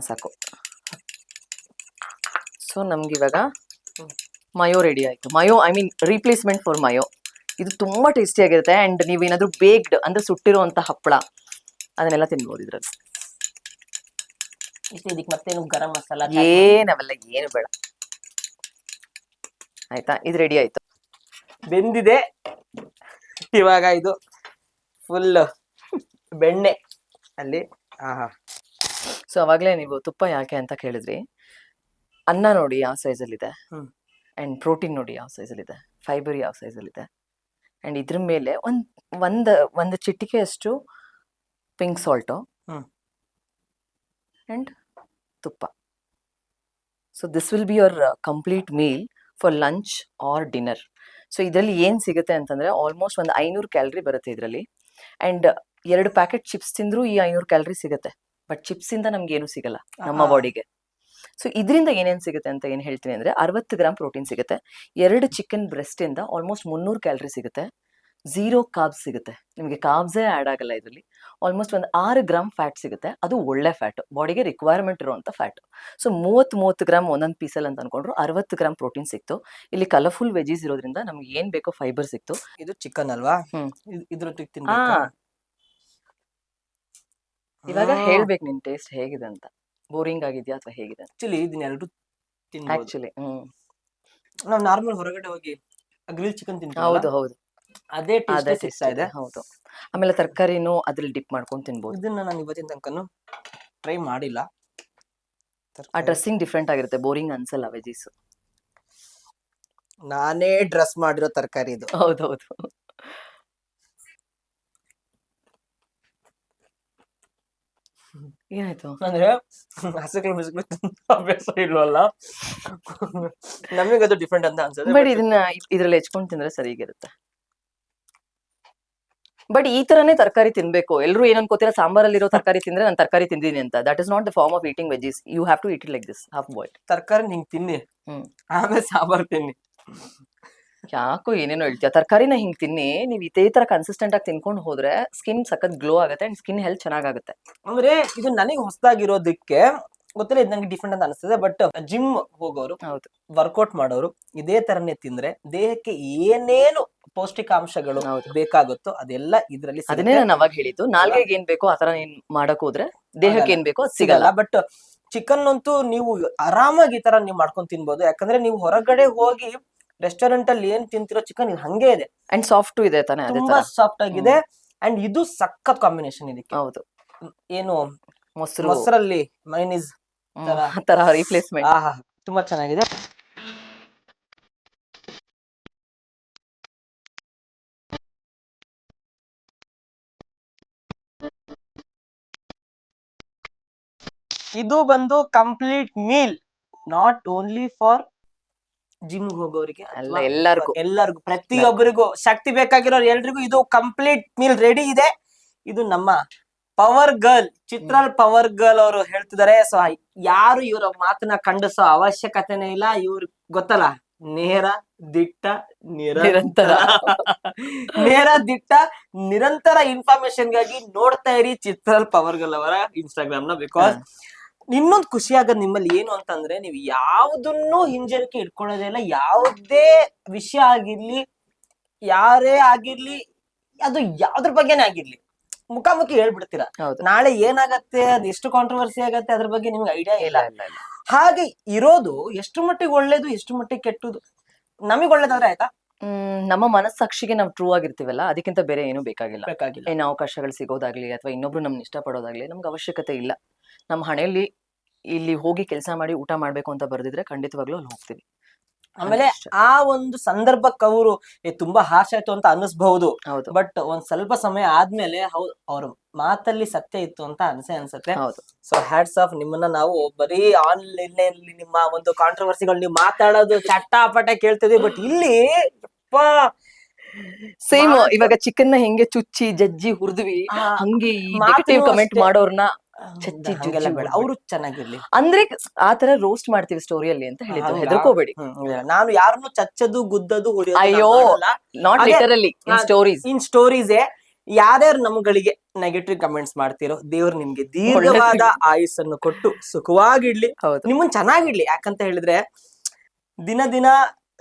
ಸಾಕು. ಸೊ ನಮ್ಗೆ ಇವಾಗ ಮಯೋ ರೆಡಿ ಆಯ್ತು. ಮಯೋ ಐ ಮೀನ್ ರೀಪ್ಲೇಸ್ಮೆಂಟ್ ಫಾರ್ ಮಯೋ. ಇದು ತುಂಬಾ ಟೇಸ್ಟಿ ಆಗಿರುತ್ತೆ. ಅಂಡ್ ನೀವೇನಾದ್ರೂ ಬೇಕ್ಡ್ ಅಂದ್ರೆ ಸುಟ್ಟಿರುವಂತ ಹಪ್ಪಳ ಅದನ್ನೆಲ್ಲ ತಿನ್ಬೋದು ಇದ್ರಲ್ಲಿ. ಇದಕ್ಕೆ ಮತ್ತೇನು ಗರಂ ಮಸಾಲ ಏನವೆಲ್ಲ ಏನು ಬೇಡ. ಆಯ್ತಾ? ಇದು ರೆಡಿ ಆಯ್ತು, ಬೆಂದಿದೆ. ಇವಾಗ ಇದು ಫುಲ್ ಬೆಣ್ಣೆ ಅಲ್ಲಿ. ಸೊ ಅವಾಗ್ಲೇ ನೀವು ತುಪ್ಪ ಯಾಕೆ ಅಂತ ಕೇಳಿದ್ರಿ. ಅನ್ನ ನೋಡಿ ಯಾವ ಸೈಜಲ್ಲಿ ಇದೆ, ಅಂಡ್ ಪ್ರೋಟೀನ್ ನೋಡಿ ಯಾವ ಸೈಜಲ್ಲಿ ಇದೆ, ಫೈಬರ್ ಯಾವ ಸೈಜಲ್ಲಿ ಇದೆ. ಅಂಡ್ ಇದ್ರ ಮೇಲೆ ಒಂದು ಚಿಟಿಕೆಯಷ್ಟು ಪಿಂಕ್ ಸಾಲ್ಟು ಅಂಡ್ ತುಪ್ಪ. So this will be your complete meal for lunch or dinner. So ಇದರಲ್ಲಿ ಏನ್ ಸಿಗುತ್ತೆ ಅಂತಂದ್ರೆ ಆಲ್ಮೋಸ್ಟ್ 500 ಕ್ಯಾಲರಿ ಬರುತ್ತೆ ಇದರಲ್ಲಿ. ಅಂಡ್ 2 ಪ್ಯಾಕೆಟ್ ಚಿಪ್ಸ್ ತಿಂದ್ರು ಈ 500 ಕ್ಯಾಲರಿ ಸಿಗುತ್ತೆ. ಬಟ್ ಚಿಪ್ಸ್ ಇಂದ ನಮ್ಗೆ ಏನು ಸಿಗಲ್ಲ ನಮ್ಮ ಬಾಡಿಗೆ. ಸೊ ಇದರಿಂದ ಏನೇನ್ ಸಿಗುತ್ತೆ ಅಂತ ಏನ್ ಹೇಳ್ತೀನಿ ಅಂದ್ರೆ 60 ಗ್ರಾಮ್ ಪ್ರೋಟೀನ್ ಸಿಗುತ್ತೆ. 2 ಚಿಕನ್ ಬ್ರೆಸ್ಟ್ ಇಂದ ಆಲ್ಮೋಸ್ಟ್ 300 ಕ್ಯಾಲರಿ ಸಿಗುತ್ತೆ. 0 ಕಾರ್ಬ್ಸ್ ಸಿಗುತ್ತೆ ನಿಮಗೆ, ಕಾರ್ಬ್ಸೇ ಆ್ಯಡ್ ಆಗಲ್ಲ ಇದರಲ್ಲಿ. ಆಲ್ಮೋಸ್ಟ್ ಒಂದು 6 ಗ್ರಾಮ್ ಫ್ಯಾಟ್ ಸಿಗುತ್ತೆ, ಅದು ಒಳ್ಳೆ ಫ್ಯಾಟ್, ಬಾಡಿಗೆ ರಿಕ್ವೈರ್ಮೆಂಟ್ ಇರುವಂಥ ಫ್ಯಾಟ್. ಸೊ 30 ಗ್ರಾಮ್ ಒಂದೊಂದು ಪೀಸಲ್ಲಿ ಅಂತ ಅನ್ಕೊಂಡ್ರು 60 ಗ್ರಾಮ್ ಪ್ರೋಟೀನ್ ಸಿಕ್ತು. ಇಲ್ಲಿ ಕಲರ್ಫುಲ್ ವೆಜೀಸ್ ಇರೋದ್ರಿಂದ ನಮ್ಗೆ ಏನ್ ಬೇಕೋ ಫೈಬರ್ ಸಿಕ್ತು. ಇದು ಚಿಕನ್ ಅಲ್ವಾ? ಹ್ಮ್. ಇದ್ರೊಟ್ಟಿಗೆ ಆ ತಿನ್ಬೇಕಾ? ಇವಾಗ ಹೇಳ್ಬೇಕು ನಿನ್ ಟೇಸ್ಟ್ ಹೇಗಿದೆ ಅಂತ, ಬೋರಿಂಗ್ ಆಗಿದ್ಯಾ ಅಥವಾ ಹೇಗಿದೆ ಆಕ್ಚುಲಿ ಇದನ್ನ ಎಲ್ರು ತಿನ್ಬೋದು. ಆಕ್ಚುಲಿ. ನಾವು ನಾರ್ಮಲ್ ಹೊರಗಡೆ ಹೋಗಿ ಗ್ರಿಲ್ ಚಿಕನ್ ತಿಂತೀವಿ, ಹೌದು ಹೌದು, ಅದೇ ಅದೇ ಟೇಸ್ಟ್ ಟೇಸ್ಟ್ ಸಿಗ್ತಾ ಇದೆ. ಇದೆ. ಹೌದು, ಆಮೇಲೆ ತರಕಾರಿನೂ ಅದ್ರಲ್ಲಿ ಡಿಪ್ ಮಾಡ್ಕೊಂಡು ತಿನ್ಬೋದು. ಇದನ್ನ ನಾನು ಇವತ್ತಿನ ತನಕನು ಟ್ರೈ ಮಾಡಿಲ್ಲ. ಆ ಡ್ರೆಸ್ಸಿಂಗ್ ಡಿಫ್ರೆಂಟ್ ಆಗಿರುತ್ತೆ, ಬೋರಿಂಗ್ ಅನ್ಸಲ್ಲ ವೆಜೀಸ್. ನಾನೇ ಡ್ರೆಸ್ ಮಾಡಿರೋ ತರಕಾರಿ ಇದು. ಹೌದೌದು. ಏನಾಯ್ತು? ಅಂದ್ರೆ ಹಸಗಳು ಮಿಸ್ಗಳು ಅಭ್ಯಾಸ ಇಲ್ವಲ್ಲ, ನಮಗದು ಡಿಫ್ರೆಂಟ್ ಅಂತ ಅನ್ಸುತ್ತೆ. ಬಟ್ ಇದನ್ನ ಇದ್ರಲ್ಲಿ ಹೆಚ್ಕೊಂಡು ತಿಂದ್ರೆ ಸರಿಗಿರುತ್ತೆ. ಬಟ್ ಈ ತರನೇ ತರಕಾರಿ ತಿನ್ಬೇಕು. ಎಲ್ರು ಏನ್ ಅನ್ಕೋತೀರಾ, ಸಾಂಬಾರಲ್ಲಿರೋ ತರಕಾರಿ ತಿಂದ್ರೆ ನಾನು ತರಕಾರಿ ತಿಂದಿನಿ ಅಂತ. That is not the form of eating veggies. You have to eat it like this, half boiled. ತರಕಾರಿ ಹಿಂಗ್ ತಿನ್ನಿ, ಆಮೇಲೆ ಸಾಂಬಾರ್ ತಿನ್ನಿ. ಯಾಕೋ ಏನೇನೋ ಹೇಳ್ತೀಯ. ತರಕಾರಿನ ಹಿಂಗ್ ತಿನ್ನಿ, ನೀವ್ ಇದೇ ತರ ಕನ್ಸಿಸ್ಟೆಂಟ್ ಆಗಿ ತಿನ್ಕೊಂಡು ಹೋದ್ರೆ ಸ್ಕಿನ್ ಸಖತ್ ಗ್ಲೋ ಆಗುತ್ತೆ ಅಂಡ್ ಸ್ಕಿನ್ ಹೆಲ್ತ್ ಚೆನ್ನಾಗುತ್ತೆ. ಅಂದ್ರೆ ಇದು ನನಗೆ ಹೊಸದಾಗಿರೋದಕ್ಕೆ ಗೊತ್ತಿಲ್ಲ, ಇದು ನಂಗೆ ಡಿಫ್ರೆಂಟ್ ಅಂತ ಅನಿಸ್ತದೆ. ಬಟ್ ಜಿಮ್ ಹೋಗೋರು, ಹೌದು, ವರ್ಕೌಟ್ ಮಾಡೋರು ಇದೇ ತರನೇ ತಿಂದ್ರೆ ದೇಹಕ್ಕೆ ಏನೇನು ಪೌಷ್ಟಿಕಾಂಶಗಳು ಬೇಕಾಗುತ್ತೋ ಅದೆಲ್ಲ ಇದ್ರಲ್ಲಿ ಅದನ್ನೇ ನಾನು ಅವಾಗ ಹೇಳಿದ್ದು. ನಾಲ್ಗೆಗೆ ಏನ್ ಬೇಕೋ ಆತರ ಏನ್ ಮಾಡಕ್ ಹೋದ್ರೆ ದೇಹಕ್ಕೆ ಏನ್ ಬೇಕೋ ಅದು ಸಿಗಲ್ಲ. ಬಟ್ ಚಿಕನ್ ಅಂತೂ ನೀವು ಆರಾಮಾಗಿ ಈ ತರ ನೀವು ಮಾಡ್ಕೊಂಡ್ ತಿನ್ಬೋದು. ಯಾಕಂದ್ರೆ ನೀವು ಹೊರಗಡೆ ಹೋಗಿ ರೆಸ್ಟೋರೆಂಟ್ ಅಲ್ಲಿ ಏನ್ ತಿಂತಿರೋ ಚಿಕನ್ ಇದು ಹಂಗೆ ಇದೆ, ಅಂಡ್ ಸಾಫ್ಟ್ ಇದೆ ತಾನೆ, ಅದೇ ತುಂಬಾ ತರ. ಸಾಫ್ಟ್ ಆಗಿದೆ. ಅಂಡ್ ಇದು ಸಖತ್ ಕಾಂಬಿನೇಷನ್ ಇದಕ್ಕೆ. ಹೌದು, ಏನು ಮೊಸರು, ಮೊಸರಲ್ಲಿ ಮೈನೀಸ್ ತರ ರಿಪ್ಲೇಸ್ಮೆಂಟ್. ಆಹಾ, ತುಂಬಾ ಚೆನ್ನಾಗಿದೆ. ಇದು ಬಂದು complete meal, not only for gym ಹೋಗೋರಿಗೆ, ಅಲ್ಲ, ಎಲ್ಲರಿಗೂ ಪ್ರತಿಯೊಬ್ಬರಿಗೂ ಶಕ್ತಿ ಬೇಕಾಗಿರೋರು ಎಲ್ರಿಗೂ ಇದು ಕಂಪ್ಲೀಟ್ ಮೀಲ್ ರೆಡಿ ಇದೆ. ಇದು ನಮ್ಮ power girl, Chitral power girl ಅವರು ಹೇಳ್ತಿದ್ದಾರೆ. ಸೊ ಯಾರು ಇವರ ಮಾತನ್ನ ಖಂಡಿಸೋ ಅವಶ್ಯಕತೆನೇ ಇಲ್ಲ. ಇವ್ರು ಗೊತ್ತಲ್ಲ, ನೇರ ದಿಟ್ಟ ನಿರಂತರ ನೇರ ದಿಟ್ಟ ನಿರಂತರ ಇನ್ಫಾರ್ಮೇಶನ್ ಗಾಗಿ ನೋಡ್ತಾ ಇರಿ ಚಿತ್ರಾಲ್ ಪವರ್ ಗರ್ಲ್ ಅವರ ಇನ್ಸ್ಟಾಗ್ರಾಮ್ ನ. ಬಿಕಾಸ್ ಇನ್ನೊಂದು ಖುಷಿ ಆಗೋದ್ ನಿಮ್ಮಲ್ಲಿ ಏನು ಅಂತಂದ್ರೆ, ನೀವು ಯಾವುದನ್ನು ಹಿಂಜರಿಕೆ ಇಟ್ಕೊಳ್ಳೋದೇ ಇಲ್ಲ. ಯಾವುದೇ ವಿಷಯ ಆಗಿರ್ಲಿ, ಯಾರೇ ಆಗಿರ್ಲಿ, ಅದು ಯಾವ್ದ್ರ ಬಗ್ಗೆನೇ ಆಗಿರ್ಲಿ ಮುಖಾಮುಖಿ ಹೇಳ್ಬಿಡ್ತೀರಾ. ನಾಳೆ ಏನಾಗತ್ತೆ, ಅದ್ ಎಷ್ಟು ಕಾಂಟ್ರವರ್ಸಿ ಆಗತ್ತೆ ಅದ್ರ ಬಗ್ಗೆ ನಿಮ್ಗೆ ಐಡಿಯಾ ಇಲ್ಲ. ಹಾಗೆ ಇರೋದು ಎಷ್ಟು ಮಟ್ಟಿಗೆ ಒಳ್ಳೇದು, ಎಷ್ಟು ಮಟ್ಟಿಗೆ ಕೆಟ್ಟದು ನಮಗ್ ಒಳ್ಳೇದಾದ್ರೆ ಆಯ್ತಾ. ನಮ್ಮ ಮನಸ್ಸಾಕ್ಷಿಗೆ ನಾವು ಟ್ರೂ ಆಗಿರ್ತೀವಲ್ಲ, ಅದಕ್ಕಿಂತ ಬೇರೆ ಏನು ಬೇಕಾಗಿಲ್ಲ. ಏನ್ ಅವಕಾಶಗಳು ಸಿಗೋದಾಗ್ಲಿ ಅಥವಾ ಇನ್ನೊಬ್ರು ನಮ್ನ ಇಷ್ಟಪಡೋದಾಗ್ಲಿ ನಮ್ಗೆ ಅವಶ್ಯಕತೆ ಇಲ್ಲ. ನಮ್ಮ ಹಣೆಯಲ್ಲಿ ಇಲ್ಲಿ ಹೋಗಿ ಕೆಲಸ ಮಾಡಿ ಊಟ ಮಾಡ್ಬೇಕು ಅಂತ ಬರ್ದಿದ್ರೆ ಖಂಡಿತವಾಗ್ಲೂ ಅಲ್ಲಿ ಹೋಗ್ತೀವಿ. ಆಮೇಲೆ ಆ ಒಂದು ಸಂದರ್ಭಕ್ಕೆ ಅವರು ತುಂಬಾ ಹಾರ್ಷ್ ಆಯ್ತು ಅಂತ ಅನ್ನಿಸ್ಬಹುದು. ಬಟ್ ಒಂದ್ ಸ್ವಲ್ಪ ಸಮಯ ಆದ್ಮೇಲೆ ಅವ್ರ ಮಾತಲ್ಲಿ ಸತ್ಯ ಇತ್ತು ಅಂತ ಅನ್ಸತ್ತೆ. ಸೊ ಹ್ಯಾಟ್ಸ್ ಆಫ್, ನಿಮ್ಮನ್ನ ನಾವು ಬರೀ ಆನ್ಲೈನ್ ಅಲ್ಲಿ ನಿಮ್ಮ ಒಂದು ಕಾಂಟ್ರವರ್ಸಿಗಳು ನೀವು ಮಾತಾಡೋದು ಚಟ್ಟಾಪಟ ಕೇಳ್ತಿದ್ವಿ. ಬಟ್ ಇಲ್ಲಿ ಸೇಮ್ ಇವಾಗ ಚಿಕನ್ ನ ಹೆಂಗೆ ಚುಚ್ಚಿ ಜಜ್ಜಿ ಹುರಿದ್ವಿ, ಹಂಗೆ ನೆಗೆಟಿವ್ ಕಮೆಂಟ್ ಮಾಡೋರ್ನ ಚಚ್ಚಿ ಅವರು ಚೆನ್ನಾಗಿರ್ಲಿ ಅಂದ್ರೆ ಆತರ ರೋಸ್ಟ್ ಮಾಡ್ತೀವಿ ಸ್ಟೋರಿಯಲ್ಲಿ ಅಂತ ಹೇಳಿದ್ರು. ಹೆದರ್ಕೋಬೇಡಿ, ನಾನು ಯಾರನ್ನು ಚಚ್ಚದು ಗುದ್ದದು ಅಯ್ಯೋ, ನಾಟ್ ಲಿಟರಲಿ, ಇನ್ ಸ್ಟೋರೀಸೇ. ಯಾರ್ಯಾರು ನಮ್ಗಳಿಗೆ ನೆಗೆಟಿವ್ ಕಮೆಂಟ್ಸ್ ಮಾಡ್ತಿರೋ, ದೇವ್ರು ನಿಮ್ಗೆ ದೀರ್ಘವಾದ ಆಯುಸ್ಸನ್ನು ಕೊಟ್ಟು ಸುಖವಾಗಿಡ್ಲಿ, ನಿಮ್ಮನ್ ಚೆನ್ನಾಗಿಡ್ಲಿ. ಯಾಕಂತ ಹೇಳಿದ್ರೆ ದಿನ ದಿನ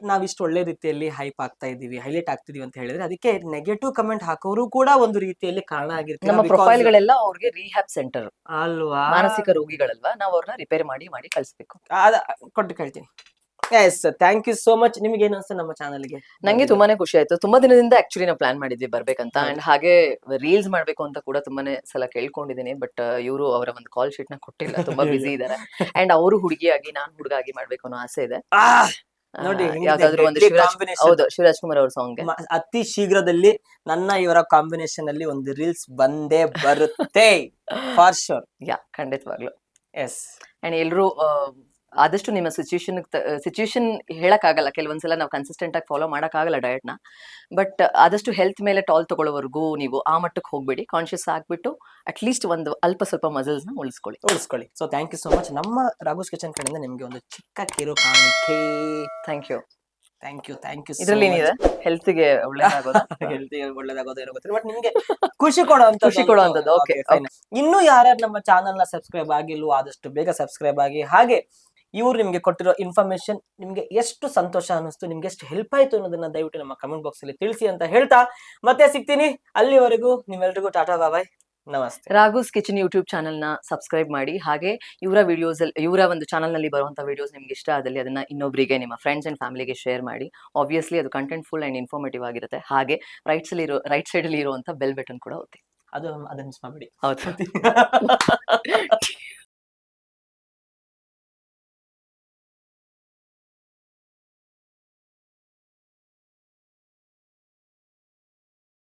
ನಾವಿಷ್ಟು ಒಳ್ಳೆ ರೀತಿಯಲ್ಲಿ ಹೈಪ್ ಆಗ್ತಾ ಇದೀವಿ, ಹೈಲೈಟ್ ಆಗ್ತಿದೀವಿ ಅಂತ ಹೇಳಿದ್ರೆ ಅದಕ್ಕೆ ನೆಗೆಟಿವ್ ಕಮೆಂಟ್ ಹಾಕೋರು ಕೂಡ ಒಂದು ರೀತಿಯಲ್ಲಿ ಕಾರಣ ಆಗಿರ್ತಾರೆ. ನಮ್ಮ ಪ್ರೊಫೈಲ್ ಗಳೆಲ್ಲ ಅವ್ರಿಗೆ ರಿಹ್ಯಾಬ್ ಸೆಂಟರ್ ಅಲ್ವಾ, ಮಾನಸಿಕ ರೋಗಿಗಳಲ್ವಾ, ನಾವು ಅವ್ರನ್ನ ರಿಪೇರಿ ಮಾಡಿ ಕಳಿಸ್ಬೇಕು. ಕೊಟ್ಟು ಕೇಳ್ತೀನಿ. Yes, thank you so much. ನಿಮ್ಗೆ ಏನು ಅನ್ಸುತ್ತೆ ನಮ್ಮ ಚಾನಲ್ಗೆ? ನಂಗೆ ತುಂಬಾನೇ ಖುಷಿ ಆಯ್ತು. ತುಂಬಾ ದಿನದಿಂದ ಆಕ್ಚುಲಿ ನಾವು ಪ್ಲಾನ್ ಮಾಡಿದ್ವಿ ಬರ್ಬೇಕಂತ, ಅಂಡ್ ಹಾಗೆ ರೀಲ್ಸ್ ಮಾಡ್ಬೇಕು ಅಂತ ಕೂಡ ತುಂಬಾನೇ ಸಲ ಕೇಳ್ಕೊಂಡಿದ್ದೀನಿ. ಬಟ್ ಇವರು ಅವರ ಒಂದು ಕಾಲ್ ಶೀಟ್ ನ ಕೊಟ್ಟಿಲ್ಲ, ತುಂಬಾ ಬಿಸಿ ಇದಾರೆ. ಅಂಡ್ ಅವರು ಹುಡುಗಿಯಾಗಿ ನಾನ್ ಹುಡುಗ ಆಗಿ ಮಾಡ್ಬೇಕು ಅನ್ನೋ ಆಸೆ ಇದೆ. ನೋಡಿ, ಯಾವ್ದಾದ್ರು ಒಂದು ಶಿವರಾಜ್ ಕುಮಾರ್ ಅವ್ರ ಸಾಂಗ್ ಅತಿ ಶೀಘ್ರದಲ್ಲಿ ನನ್ನ ಇವರ ಕಾಂಬಿನೇಷನ್ ಅಲ್ಲಿ ಒಂದು ರೀಲ್ಸ್ ಬಂದೇ ಬರುತ್ತೆ ಫಾರ್ ಶೋರ್. ಯಾ, ಖಂಡಿತವಾಗ್ಲು. ಎಸ್. ಅಂಡ್ ಎಲ್ರು ಆದಷ್ಟು ನಿಮ್ಮ ಸಿಚುಯೇಷನ್ ಹೇಳಕ್ ಆಗಲ್ಲ, ಕೆಲವೊಂದ್ಸಲ ನಾವು ಕನ್ಸಿಸ್ಟೆಂಟ್ ಆಗಿ ಫಾಲೋ ಮಾಡಕ್ ಆಗಲ್ಲ ಡಯಟ್ ನ. ಬಟ್ ಆದಷ್ಟು ಹೆಲ್ತ್ ಮೇಲೆ ಟಾಲ್ ತಗೊಳ್ಳೋವರೆಗೂ ನೀವು ಆ ಮಟ್ಟಕ್ಕೆ ಹೋಗ್ಬೇಡಿ. ಕಾನ್ಶಿಯಸ್ ಆಗ್ಬಿಟ್ಟು ಅಟ್ ಲೀಸ್ಟ್ ಒಂದು ಅಲ್ಪ ಸ್ವಲ್ಪ ಮಸಲ್ಸ್ ನ ಉಳಿಸ್ಕೊಳ್ಳಿ. So thank you so much. ನಮ್ಮ ರಾಘುಸ್ ಕಿಚನ್ ಕಡೆಯಿಂದ ನಿಮ್ಗೆ ಒಂದು ಚಿಕ್ಕ ಕಿರು ಕಾಣಿಕೆ. Thank you. ಥ್ಯಾಂಕ್ ಯು ಇದ್ರಲ್ಲಿ ಏನಿದೆ ಹೆಲ್ತ್ಗೆ ಒಳ್ಳೇದಾಗೋದು ಹೆಲ್ತ್ ಒಳ್ಳೇದಾಗೋದು ಏನೋ ಗೊತ್ತಿಲ್ಲ ಬಟ್ ನಿಮ್ಗೆ ಖುಷಿ ಕೊಡುವಂತ ಖುಷಿ ಕೊಡುವಂಥದ್ದು, okay, ಇನ್ನು ಯಾರ್ಯಾರು ನಮ್ಮ ಚಾನಲ್ ನ ಸಬ್ಸ್ಕ್ರೈಬ್ ಆಗಿಲ್ವೋ ಆದಷ್ಟು ಬೇಗ ಸಬ್ಸ್ಕ್ರೈಬ್ ಆಗಿ. ಹಾಗೆ ಇವ್ರು ನಿಮ್ಗೆ ಕೊಟ್ಟಿರೋ ಇನ್ಫಾರ್ಮೇಶನ್ ನಿಮ್ಗೆ ಎಷ್ಟು ಸಂತೋಷ ಅನಿಸ್ತು, ನಿಮ್ಗೆ ಎಷ್ಟು ಹೆಲ್ಪ್ ಆಯ್ತು ಅನ್ನೋದನ್ನ ದಯವಿಟ್ಟು ನಮ್ಮ ಕಮೆಂಟ್ ಬಾಕ್ಸ್ ಅಲ್ಲಿ ತಿಳಿಸಿ ಅಂತ ಹೇಳ್ತಾ ಮತ್ತೆ ಸಿಗ್ತೀನಿ. ಅಲ್ಲಿವರೆಗೂ ನಿಮ್ಮೆಲ್ರಿಗೂ ಟಾಟಾ ಬಾಯ್, ನಮಸ್ತೆ. ರಾಘುಸ್ ಕಿಚನ್ ಯೂಟ್ಯೂಬ್ ಚಾನಲ್ ನ ಸಬ್ಸ್ಕ್ರೈಬ್ ಮಾಡಿ. ಹಾಗೆ ಇವರ ವಿಡಿಯೋಸ್ ಇವರ ಒಂದು ಚಾನಲ್ ನಲ್ಲಿ ಬರುವಂತ ವಿಡಿಯೋಸ್ ನಿಮ್ಗೆ ಇಷ್ಟ ಆದಲ್ಲಿ ಅದನ್ನ ಇನ್ನೊಬ್ಬರಿಗೆ, ನಿಮ್ಮ ಫ್ರೆಂಡ್ಸ್ ಅಂಡ್ ಫ್ಯಾಮಿಲಿಗೆ ಶೇರ್ ಮಾಡಿ. ಆಬ್ವಿಯಸ್ಲಿ ಅದು ಕಂಟೆಂಟ್ ಫುಲ್ ಅಂಡ್ ಇನ್ಫಾರ್ಮೇಟಿವ್ ಆಗಿರುತ್ತೆ. ಹಾಗೆ ರೈಟ್ ಸೈಡ್ ಅಲ್ಲಿ ಇರುವಂತ ಬೆಲ್ ಬಟನ್ ಕೂಡ ಒತ್ತಿ. ಅದನ್ನ ಮಿಸ್ ಮಾಡ್ಬಿಡಿ. ಹೌದು.